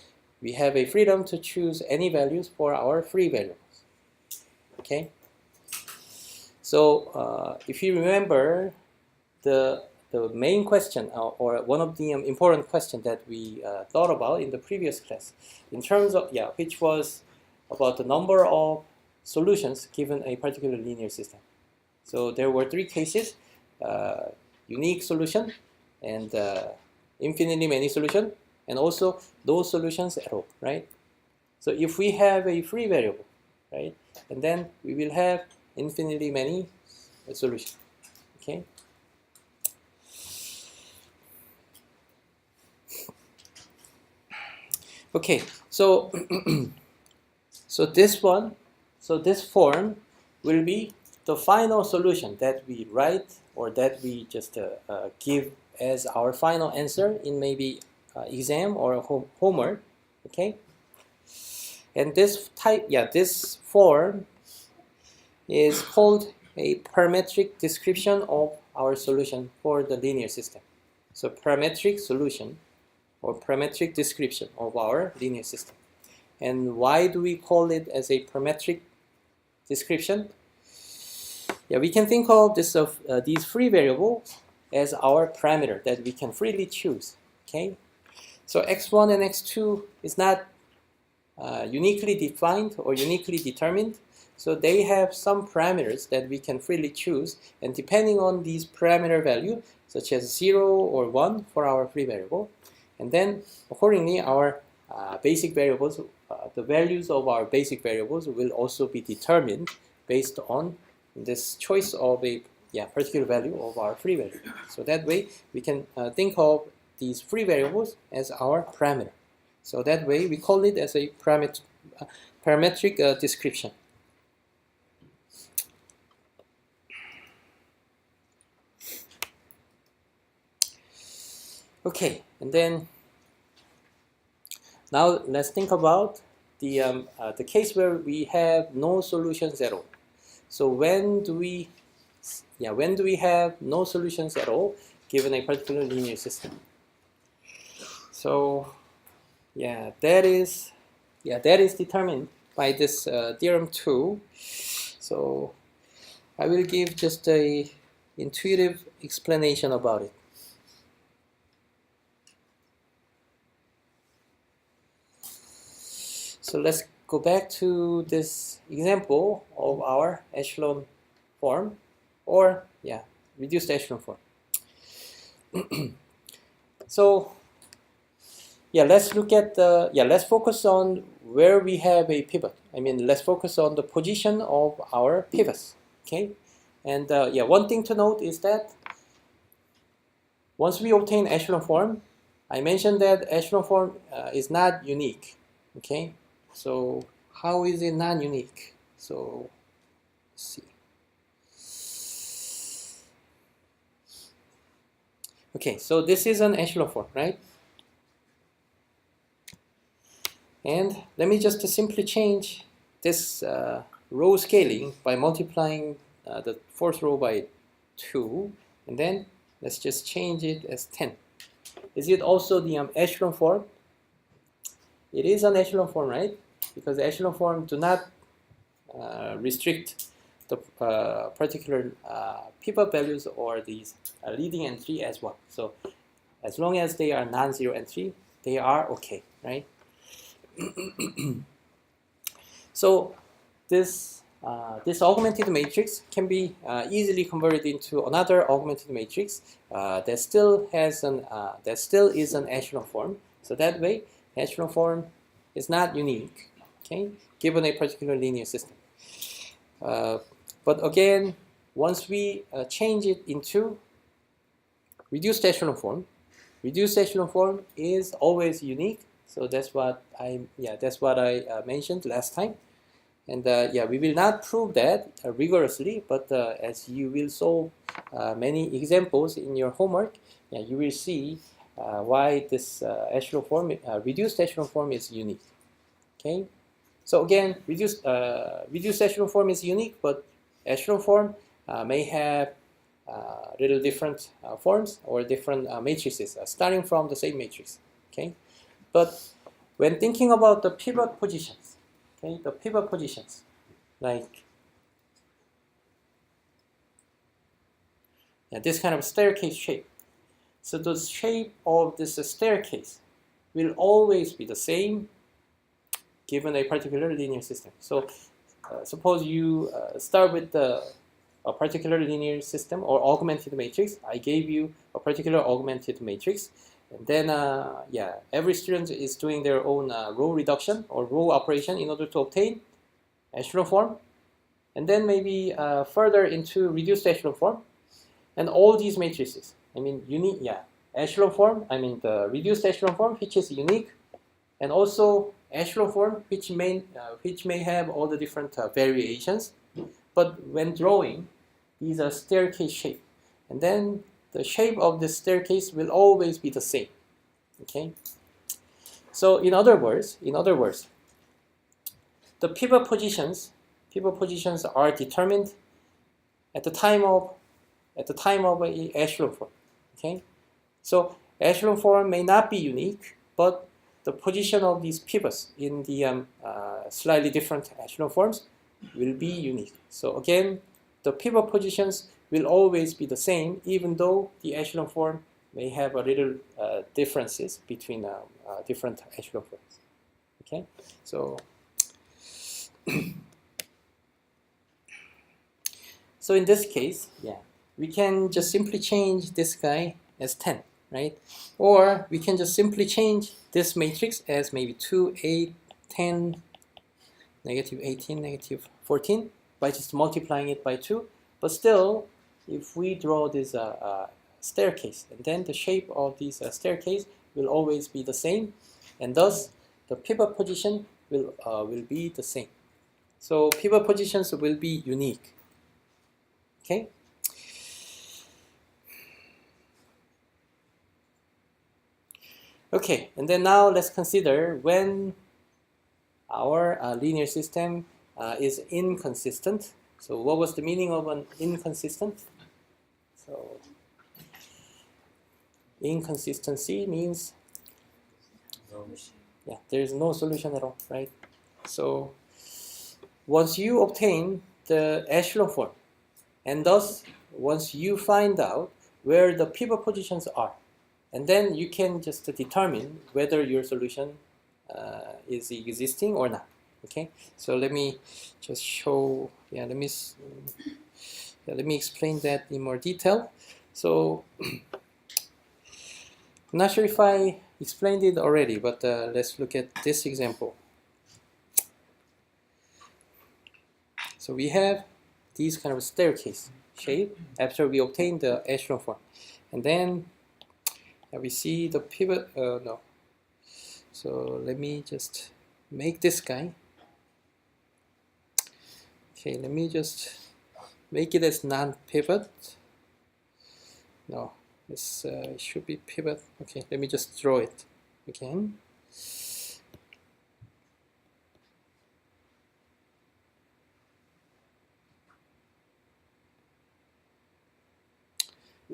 we have a freedom to choose any values for our free variables. Okay. So if you remember, the main question or one of the important questions that we thought about in the previous class, in terms of which was about the number of solutions given a particular linear system. So there were 3 cases: unique solution, and infinitely many solutions, and also no solutions at all, right? So if we have a free variable, right, and then we will have infinitely many solutions. Okay. Okay. So this form will be the final solution that we write, or that we just give as our final answer in maybe exam or homework. Okay. And this this form is called a parametric description of our solution for the linear system. So parametric solution or parametric description of our linear system. And why do we call it as a parametric description? We can think of this these free variables as our parameter that we can freely choose. Okay, so x1 and x2 is not uniquely defined or uniquely determined. So they have some parameters that we can freely choose, and depending on these parameter value, such as 0 or 1 for our free variable, and then accordingly our basic variables, the values of our basic variables will also be determined based on this choice of a particular value of our free variable. So that way we can think of these free variables as our parameter. So that way we call it as a parametric description. Okay, and then now let's think about the case where we have no solutions at all. So when do we have no solutions at all given a particular linear system? So that is determined by this theorem 2. So I will give just a intuitive explanation about it. So let's go back to this example of our echelon form, or reduced echelon form. So let's look at let's focus on where we have a pivot. I mean, let's focus on the position of our pivots. Okay, and one thing to note is that once we obtain echelon form, I mentioned that echelon form is not unique. Okay, so how is it not unique? So let's see. Okay, so this is an echelon form, right? And let me just simply change this row scaling by multiplying the fourth row by 2, and then let's just change it as 10. Is it also the echelon form? It is an echelon form, right? Because the echelon form do not restrict the particular pivot values or these leading entry as well. So as long as they are non-zero entry, they are okay, right? So this augmented matrix can be easily converted into another augmented matrix that still is an echelon form. So that way, echelon form is not unique, okay, given a particular linear system. But again, once we change it into reduced echelon form is always unique. So that's what I mentioned last time. And we will not prove that rigorously, but as you will solve many examples in your homework, you will see why this echelon form, reduced echelon form, is unique. Okay, so again, reduced echelon form is unique, but echelon form may have little different forms or different matrices starting from the same matrix. Okay, but when thinking about the pivot positions, okay, the pivot positions, like this kind of staircase shape. So the shape of this staircase will always be the same given a particular linear system. So suppose you start with a particular linear system or augmented matrix. I gave you a particular augmented matrix. And then, every student is doing their own row reduction or row operation in order to obtain echelon form. And then maybe further into reduced echelon form. And all these matrices, I mean, unique, echelon form, I mean the reduced echelon form, which is unique, and also echelon form, which may have all the different variations. But when drawing, these are staircase shape. And then the shape of the staircase will always be the same. Okay. So in other words, the pivot positions are determined at the time of a echelon form. Okay. So echelon form may not be unique, but the position of these pivots in the slightly different echelon forms will be unique. So again, the pivot positions will always be the same, even though the echelon form may have a little differences between different echelon forms. Okay, so so in this case, we can just simply change this guy as 10, right? Or we can just simply change this matrix as maybe 2, 8, 10, negative 18, negative 14 by just multiplying it by 2. But still, if we draw this staircase, and then the shape of this staircase will always be the same, and thus the pivot position will be the same. So pivot positions will be unique. Okay. Okay, and then now let's consider when our linear system is inconsistent. So what was the meaning of an inconsistent? So inconsistency means there is no solution at all, right? So once you obtain the echelon form, and thus once you find out where the pivot positions are, and then you can just determine whether your solution is existing or not. Okay, so let me just show. Let me explain that in more detail. So I'm not sure if I explained it already, but let's look at this example. So we have these kind of staircase shape after we obtain the echelon form, and then we see the pivot. No. So let me just make this guy. Okay, let me just make it as non-pivot. No, this should be pivot. Okay, let me just draw it again.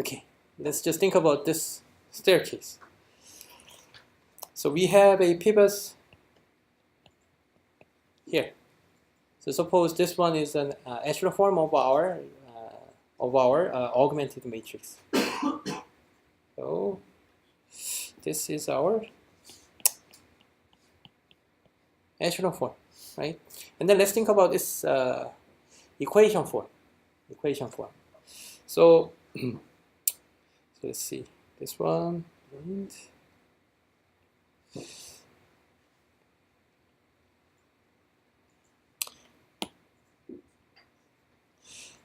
Okay, let's just think about this staircase. So we have a pivot here. So suppose this one is an echelon form of our augmented matrix. So this is our echelon form, right? And then let's think about this equation form. So, so let's see this one. And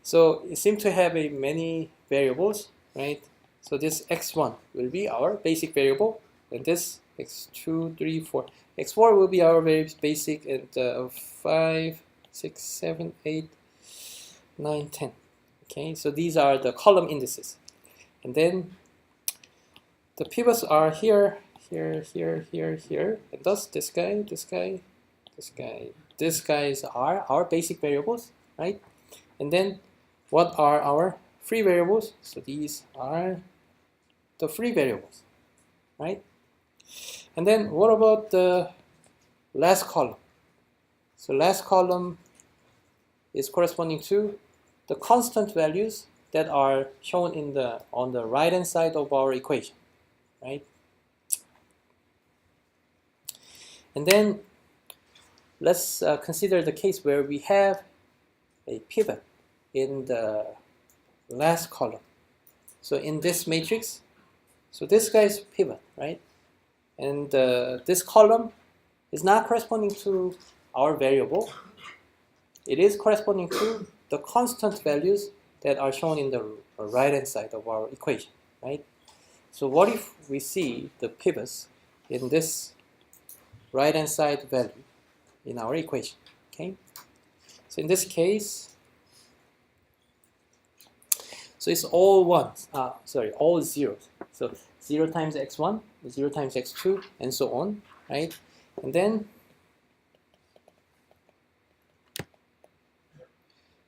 so it seems to have many variables, right? So this x1 will be our basic variable, and this x2, 3, 4. x4 will be our very basic, and 5, 6, 7, 8, 9, 10. Okay, so these are the column indices. And then the pivots are here, here, here, here, here. And thus this guy, this guy, this guy. These guys are our basic variables, right? And then what are our free variables? So these are the free variables, right? And then what about the last column? So last column is corresponding to the constant values that are shown on the right hand side of our equation, right? And then let's consider the case where we have a pivot in the last column. So in this matrix, so this guy is pivot, right? And this column is not corresponding to our variable. It is corresponding to the constant values that are shown in the right hand side of our equation, right? So what if we see the pivots in this right hand side value in our equation? Okay, so in this case, so it's all ones, all zeros. So 0 times x1, 0 times x2, and so on, right? And then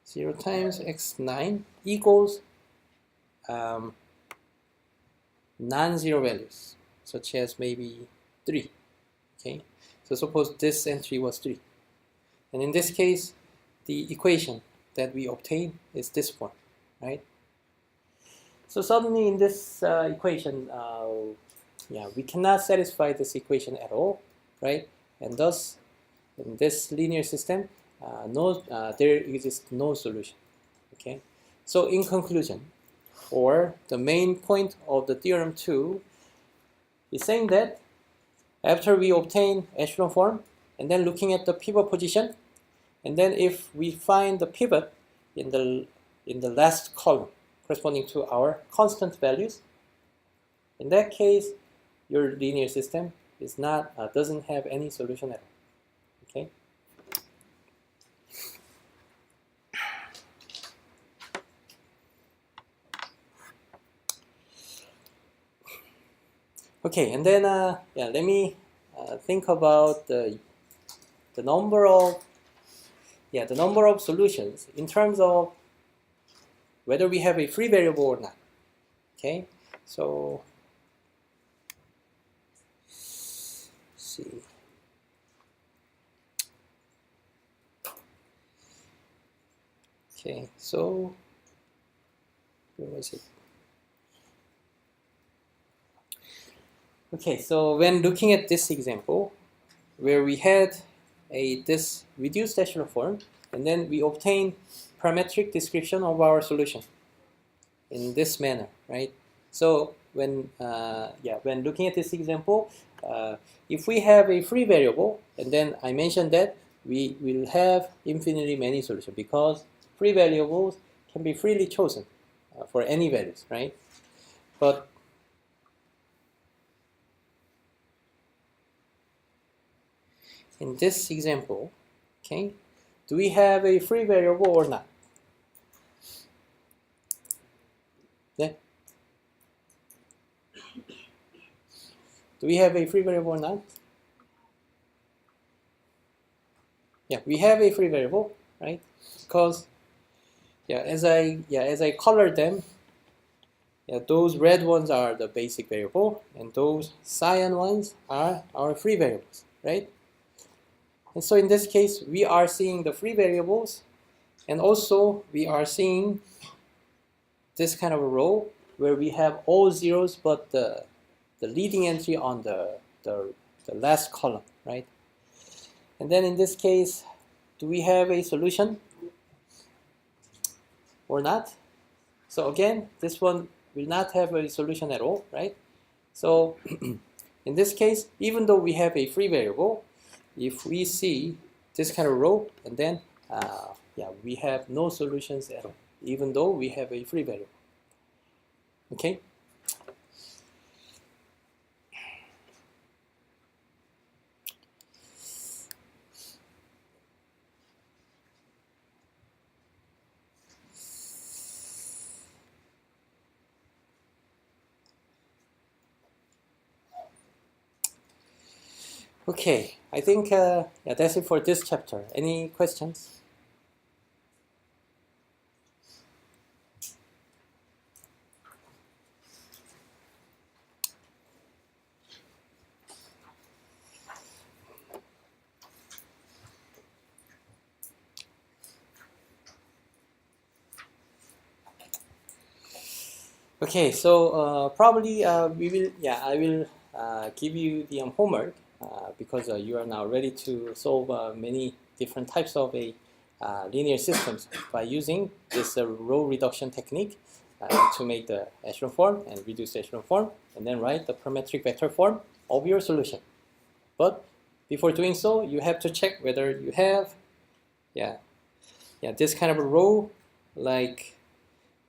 0 times x9 equals non-zero values, such as maybe 3. Okay, so suppose this entry was 3. And in this case, the equation that we obtain is this one, right? So suddenly in this equation, we cannot satisfy this equation at all, right? And thus, in this linear system, there exists no solution. Okay. So in conclusion, or the main point of the theorem 2 is saying that after we obtain echelon form, and then looking at the pivot position, and then if we find the pivot in the last column corresponding to our constant values, in that case, your linear system is not doesn't have any solution at all. Okay. Okay, and then yeah, let me think about the number of solutions in terms of whether we have a free variable or not. Okay, so let's see. Okay, so where was it? Okay, so when looking at this example, where we had this reduced echelon form, and then we obtain parametric description of our solution in this manner, right? So when when looking at this example, if we have a free variable, and then I mentioned that we will have infinitely many solutions because free variables can be freely chosen for any values, right? But in this example, okay, do we have a free variable or not? Yeah. Do we have a free variable or not? Yeah, we have a free variable, right? Because as I color them, those red ones are the basic variable, and those cyan ones are our free variables, right? And so in this case, we are seeing the free variables, and also we are seeing this kind of a row where we have all zeros but the leading entry on the last column, right? And then in this case, do we have a solution or not? So again, this one will not have a solution at all, right? So in this case, even though we have a free variable, if we see this kind of row, and then we have no solutions at all, even though we have a free variable. Okay. Okay, I think that's it for this chapter. Any questions? Okay, so probably I will give you the homework because you are now ready to solve many different types of linear systems by using this row reduction technique to make the echelon form and reduce the echelon form, and then write the parametric vector form of your solution. But before doing so, you have to check whether you have this kind of a row, like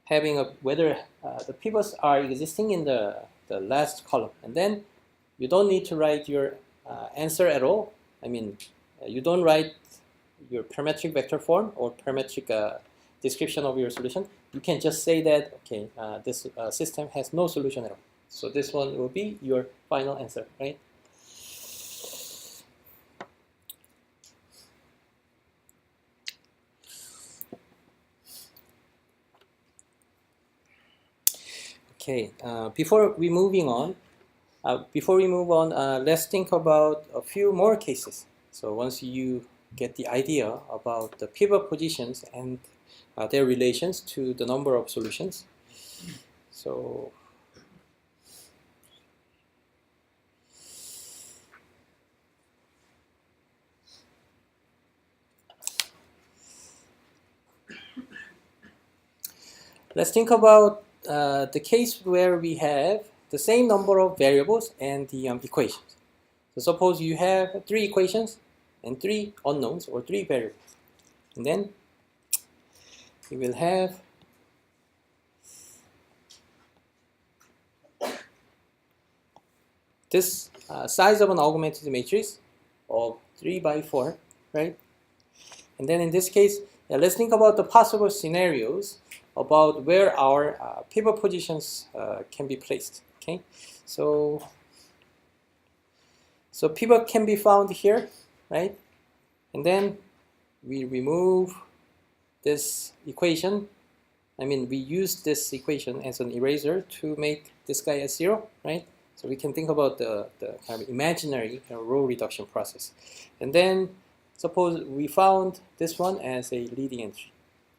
having whether the pivots are existing in the last column, and then you don't need to write your answer at all. I mean, you don't write your parametric vector form or parametric description of your solution. You can just say that, okay, this system has no solution at all. So this one will be your final answer, right? Okay, before we move on, let's think about a few more cases. So once you get the idea about the pivot positions and their relations to the number of solutions. So let's think about the case where we have the same number of variables and the equations. So suppose you have 3 equations and 3 unknowns or 3 variables. And then you will have this size of an augmented matrix of 3 by 4, right? And then in this case, let's think about the possible scenarios about where our pivot positions can be placed. Okay, so So pivot can be found here, right? And then we remove this equation. I mean, we use this equation as an eraser to make this guy as 0, right? So we can think about the kind of imaginary row reduction process. And then suppose we found this one as a leading entry.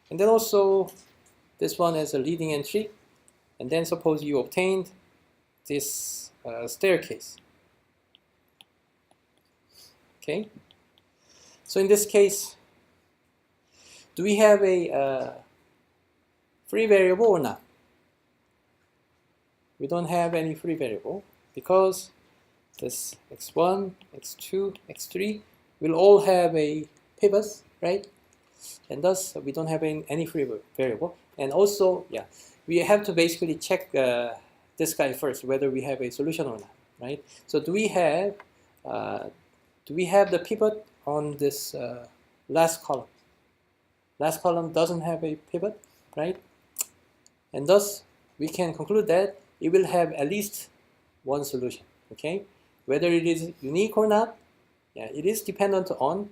And then also this one as a leading entry. And then suppose you obtained this staircase. Okay? So in this case, do we have a free variable or not? We don't have any free variable because this x1, x2, x3 will all have a pivot, right? And thus we don't have any free variable. And also, yeah, we have to basically check this guy first, whether we have a solution or not, right? So do we have the pivot on this last column? Last column doesn't have a pivot, right? And thus we can conclude that it will have at least one solution, okay? Whether it is unique or not, yeah, it is dependent on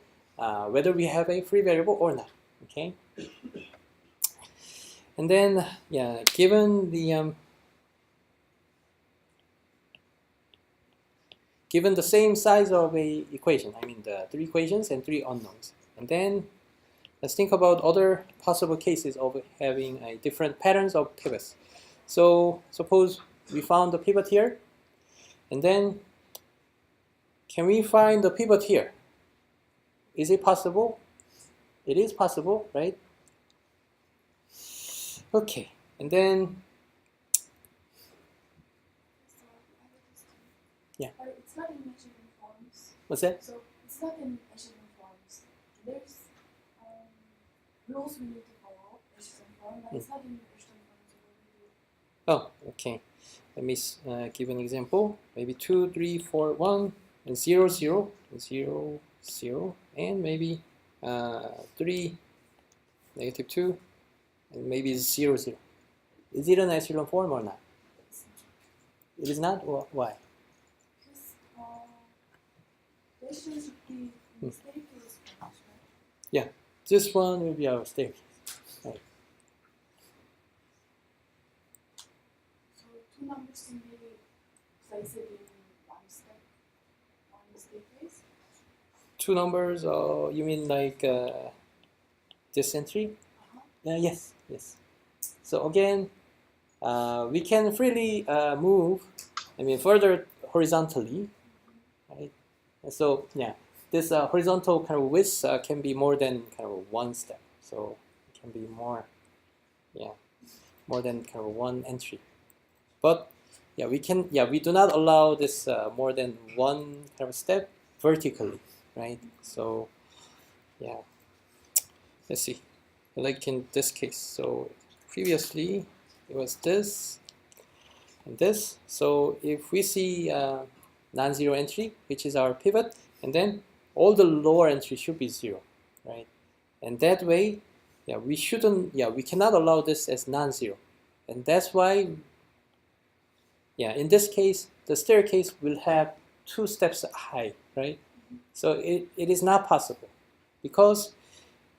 whether we have a free variable or not, okay? And then, yeah, given the same size of a equation, I mean the 3 equations and 3 unknowns, and then let's think about other possible cases of having different patterns of pivots. So suppose we found the pivot here, and then can we find the pivot here? Is it possible? It is possible, right? Okay, and then yeah. But it's not in Echelon forms. What's that? So it's not in Echelon forms. There's rules we need to follow Echelon form, but it's not in Echelon forms. Oh, okay. Let me give an example. Maybe 2, 3, 4, 1, and 0, 0, 0, 0, and maybe 3, -2, and maybe 0, 0. Is it an echelon form or not? It is not? Why? Because the echelon should be in the staircase forms, right? Yeah, this one will be our staircase. Right. So 2 numbers can be placed in one staircase? 2 numbers, you mean like this entry? Yes, yes. So again, we can freely move, I mean, further horizontally, right? And so yeah, this horizontal kind of width can be more than kind of 1 step. So it can be more, yeah, more than kind of 1 entry. But yeah, we do not allow this more than 1 kind of step vertically, right? So yeah, let's see. Like in this case, so previously it was this and this. So if we see non-zero entry, which is our pivot, and then all the lower entries should be 0, right? And that way, yeah, we cannot allow this as non-zero, and that's why, yeah, in this case, the staircase will have 2 steps high, right? So it is not possible, because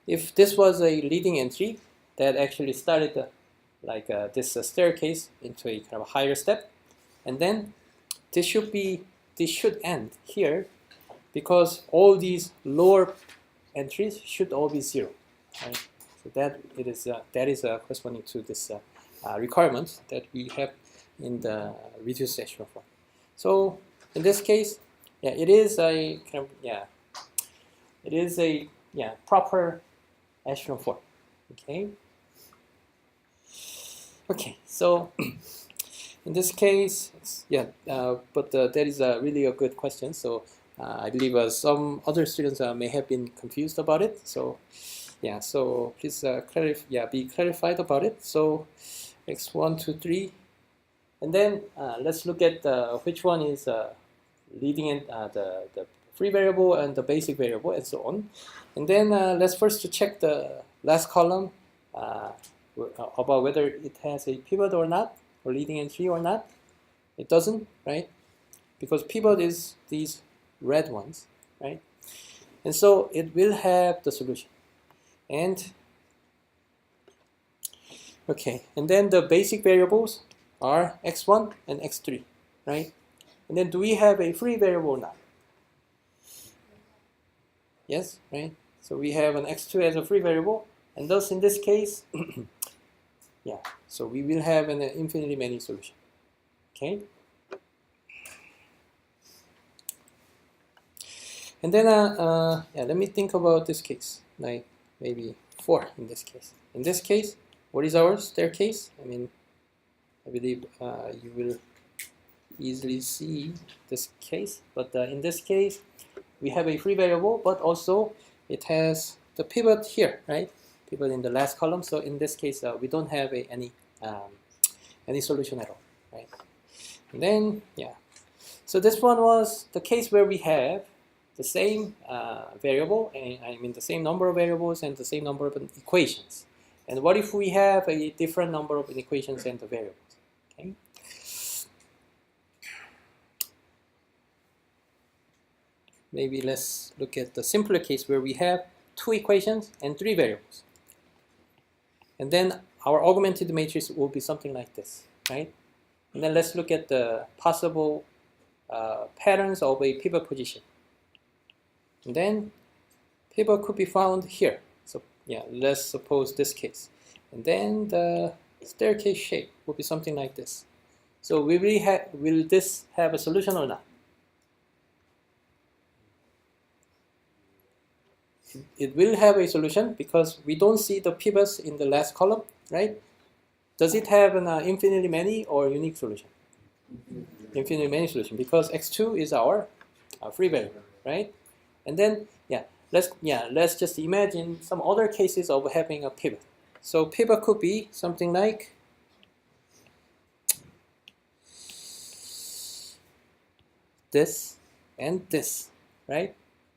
if this was a leading entry that actually started this staircase into a kind of higher step, and then this should end here, because all these lower entries should all be 0, right? So that is corresponding to this requirement that we have in the reduced echelon form. So in this case, yeah, it is a kind of, proper echelon form. Okay, so in this case, yeah, but that is really a good question. So I believe some other students may have been confused about it. So yeah, so please be clarified about it. So x1, 2, 3, and then let's look at which one is leading in the free variable and the basic variable and so on. And then let's first check the last column about whether it has a pivot or not, or leading entry or not. It doesn't, right? Because pivot is these red ones, right? And so it will have the solution. And okay, and then the basic variables are x1 and x3, right? And then do we have a free variable now? Yes, right? So we have an x2 as a free variable, and thus in this case, yeah, so we will have an infinitely many solution. Okay? And then, yeah, let me think about this case, like maybe 4 in this case. In this case, what is our staircase? I mean, I believe you will easily see this case, but in this case, we have a free variable, but also it has the pivot here, right? Pivot in the last column. So in this case, we don't have any solution at all, right? And then, yeah. So this one was the case where we have the same variable, and I mean the same number of variables and the same number of equations. And what if we have a different number of equations and the variables? Okay. Maybe let's look at the simpler case where we have 2 equations and 3 variables. And then our augmented matrix will be something like this, right? And then let's look at the possible patterns of a pivot position. And then pivot could be found here. So yeah, let's suppose this case. And then the staircase shape will be something like this. So will this have a solution or not? It will have a solution because we don't see the pivots in the last column, right? Does it have an infinitely many or unique solution? Infinitely many solution, because x2 is our free variable, right? And then let's just imagine some other cases of having a pivot. So pivot could be something like this and this, right?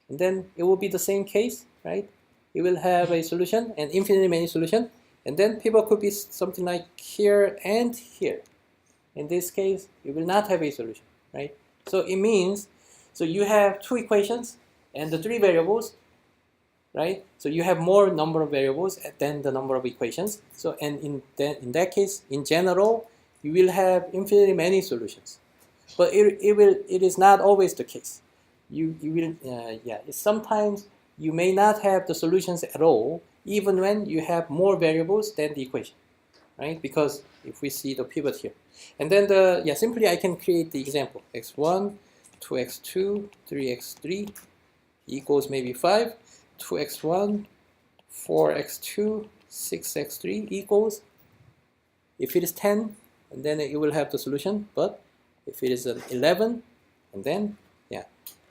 And then it will be the same case, right? It will have a solution, an infinitely many solution, and then pivot could be something like here and here. In this case, it will not have a solution, right? So it means, so you have 2 equations and the 3 variables, right? So you have more number of variables than the number of equations. So and in that case, in general, you will have infinitely many solutions. But it is not always the case. You will sometimes you may not have the solutions at all, even when you have more variables than the equation, right? Because if we see the pivot here, and then simply I can create the example: x1, 2x2, 3x3 equals maybe 5, 2x1, 4x2, 6x3 equals. If it is 10, and then it will have the solution. But if it is an 11, and then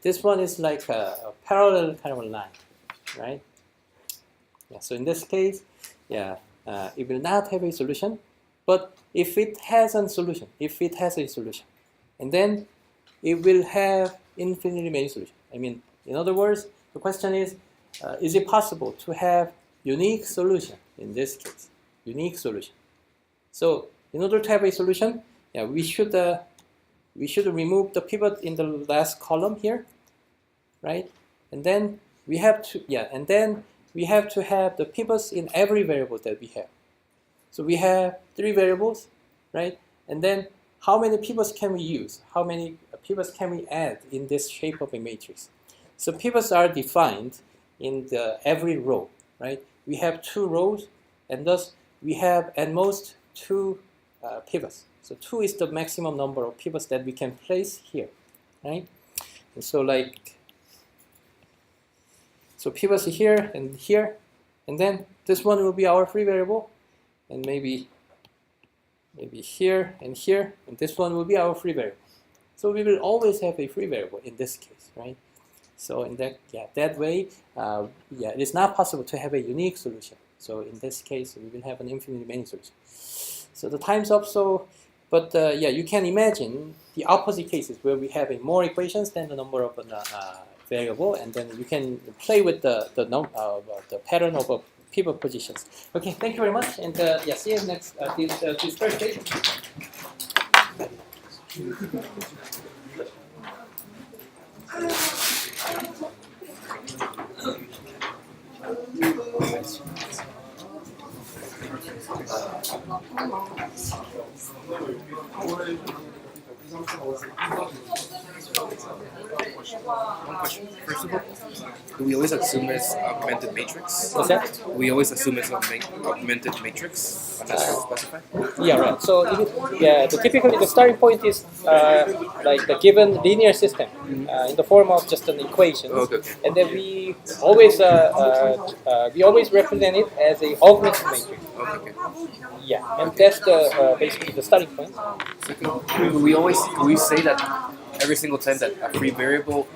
this one is like a parallel kind of a line, right? Yeah, so in this case, it will not have a solution. But if it has a solution, and then it will have infinitely many solutions. I mean, in other words, the question is it possible to have unique solution in this case? Unique solution. So in order to have a solution, we should remove the pivot in the last column here, right? And then we have to have the pivots in every variable that we have. So we have 3 variables, right? And then how many pivots can we use? How many pivots can we add in this shape of a matrix? So pivots are defined in every row, right? We have 2 rows, and thus we have at most 2 pivots. So 2 is the maximum number of pivots that we can place here, right? And so so pivots here, and then this one will be our free variable, and maybe here and here, and this one will be our free variable. So we will always have a free variable in this case, right? So in that way, it is not possible to have a unique solution. So in this case, we will have an infinitely many solution. So the time's up. But you can imagine the opposite cases where we have more equations than the number of variable, and then you can play with the pattern of pivot positions. Okay, thank you very much, and see you next this Thursday. One question. First of all, do we always assume it's augmented matrix? What's that? We always assume it's augmented matrix unless you specify. Yeah, right. So typically the starting point is like the given linear system in the form of just an equation, Okay. and then we always represent it as a augmented matrix. Okay. Yeah, and that's the basically the starting point. Second, we say that every single time that a free variable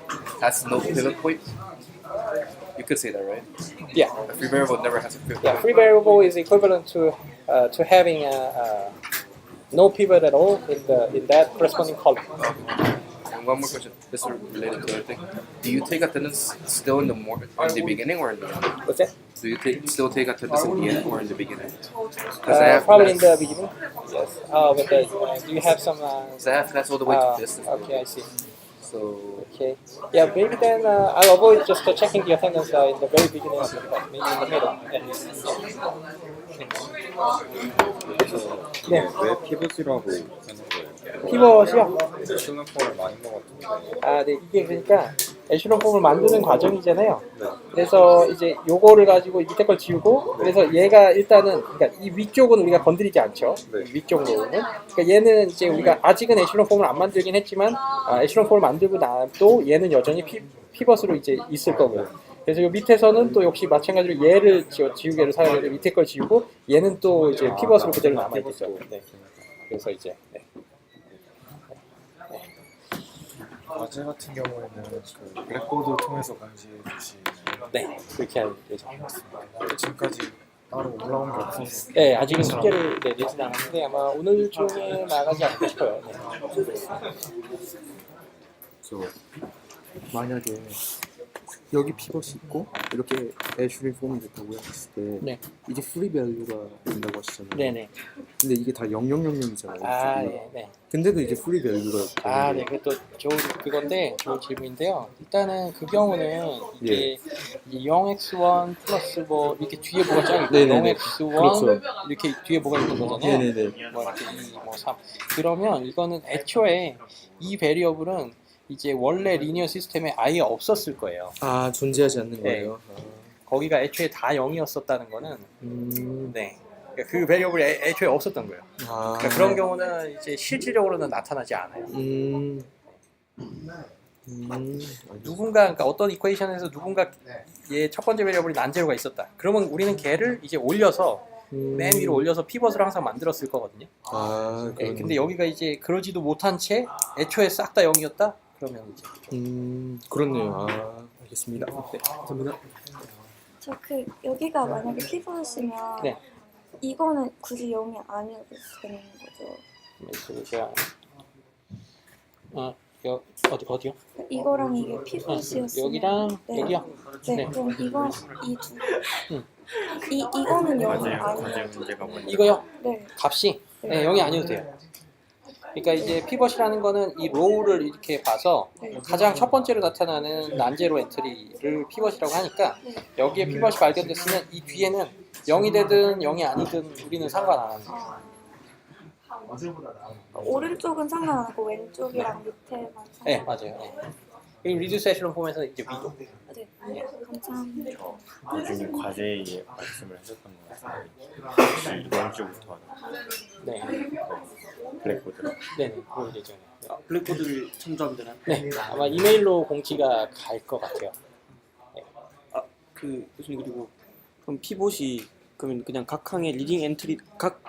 has no pivot point. You could say that, right? Yeah, A free variable never has a pivot yeah. point. Free variable is equivalent to having no pivot at all in that corresponding column. And one more question. This is related to the other thing. Do you take attendance still in the beginning or in the end? What's that? Do you still take attendance in the end or in the beginning? Probably in the beginning. Yes. But do you have some? Because I have class all the way to this. Okay, I see. So Okay. Yeah, maybe then I'll avoid just checking the attendance in the very beginning of the class, maybe in the middle at least. 네. 왜 피벗이라고 하는 거예요? 피벗이요? 에슬론 폼을 많이 것 같은데. 아, 네. 이게 그러니까 에슐론 폼을 만드는 과정이잖아요. 네. 그래서 이제 요거를 가지고 밑에 걸 지우고, 그래서 얘가 일단은 그러니까 이 위쪽은 우리가 건드리지 않죠. 네. 위쪽 로우는. 그러니까 얘는 이제 우리가 아직은 에슐론 폼을 안 만들긴 했지만 에슐론 폼을 만들고 나도 얘는 여전히 피벗으로 이제 있을 거고요. 그래서 요 밑에서는 또 역시 마찬가지로 얘를 지우개를 사용해서 밑에 걸 지우고 얘는 또 이제 피벗으로 그대로 남아 있겠죠. 네. 그래서 이제 네. 과제 같은 경우에는 그 블랙보드 통해서 감시해 주시. 네, 그렇게 할 예정입니다. 지금까지 따로 올라온 게 없어서. 네, 아직은 숙제를 내진 않았는데 아마 오늘 중에 나가지 않을까 싶어요. 네. 그래서 만약에 여기 피벗이 있고 이렇게 애슐린 폼이 됐다고 했을 때 네. 이게 프리 밸류가 된다고 하시잖아요. 네네. 근데 이게 다 0000이잖아요. 아, 네, 네. 근데도 이게 프리 밸류가 아, 네, 되는데 그것도 좋은 질문인데요. 일단은 그 경우는 이게 0x1 플러스 뭐 이렇게 뒤에 뭐가 쫙 있고 네네네. 0x1 그렇죠. 이렇게 뒤에 뭐가 있는 거잖아요. 네네네. 뭐 이렇게 2, 뭐 3. 그러면 이거는 애초에 이 베리어블은 이제 원래 리니어 시스템에 아예 없었을 거예요. 아 존재하지 않는 네. 거예요. 거기가 애초에 다 0이었었다는 거는 네. 그러니까 그 베리어블이 애초에 없었던 거예요. 아. 그러니까 그런 경우는 이제 실질적으로는 나타나지 않아요. 누군가 그러니까 어떤 이퀘이션에서 누군가 얘 첫 번째 베리어블이 난제로가 있었다. 그러면 우리는 걔를 이제 올려서 맨 위로 올려서 피벗을 항상 만들었을 거거든요. 아, 네, 근데 여기가 이제 그러지도 못한 채 애초에 싹 다 0이었다. 그러면 이제 그렇네요. 아, 알겠습니다. 네, 감사합니다. 저 여기가 만약에 피벗이면 네. 이거는 굳이 0이 아니어도 되는 거죠. 제가 어디요? 이거랑 이게 피벗이었으면 여기랑 네. 여기요. 네, 네. 그럼 이거는 0이 아니에요. 이거요. 네. 값이 네, 0이 아니어도 돼요. 그러니까 이제 피벗이라는 거는 이 로우를 이렇게 봐서 가장 첫 번째로 나타나는 난제로 엔트리를 피벗이라고 하니까 여기에 피벗이 발견됐으면 이 뒤에는 0이 되든 0이 아니든 우리는 상관 안 하는 거예요. 오른쪽은 상관 안 하고 왼쪽이랑 밑에만 상관. 네, 맞아요. 네. 그리고 리듀스 에슐론 폼에서 이제 위로. 네, 감사합니다. 나중에 과제에 말씀을 하셨던 것 같아요. 이번 주부터 하는 네, 블랙보드로. 네, 그럴 예정이에요. 블랙보드를 참조하면 되나요? 네, 아마 이메일로 공지가 갈 것 같아요. 교수님 그리고 그럼 피봇이 그러면 그냥 각 항의 리딩 엔트리 각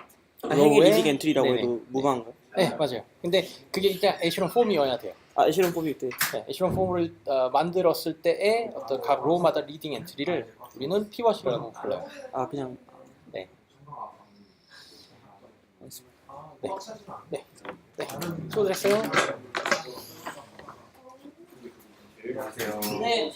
행의 로우에? 리딩 엔트리라고 네네. 해도 무방한가요? 네, 맞아요. 근데 그게 일단 에슐론 폼이어야 돼요. 에실론 뽑을 때 네, 에슐론 폼을 만들었을 때의 어떤 각 로우마다 리딩 엔트리를 우리는 피벗이라고 불러요. 그냥 네. 네. 네. 네. 수고드렸어요. 안녕하세요. 네.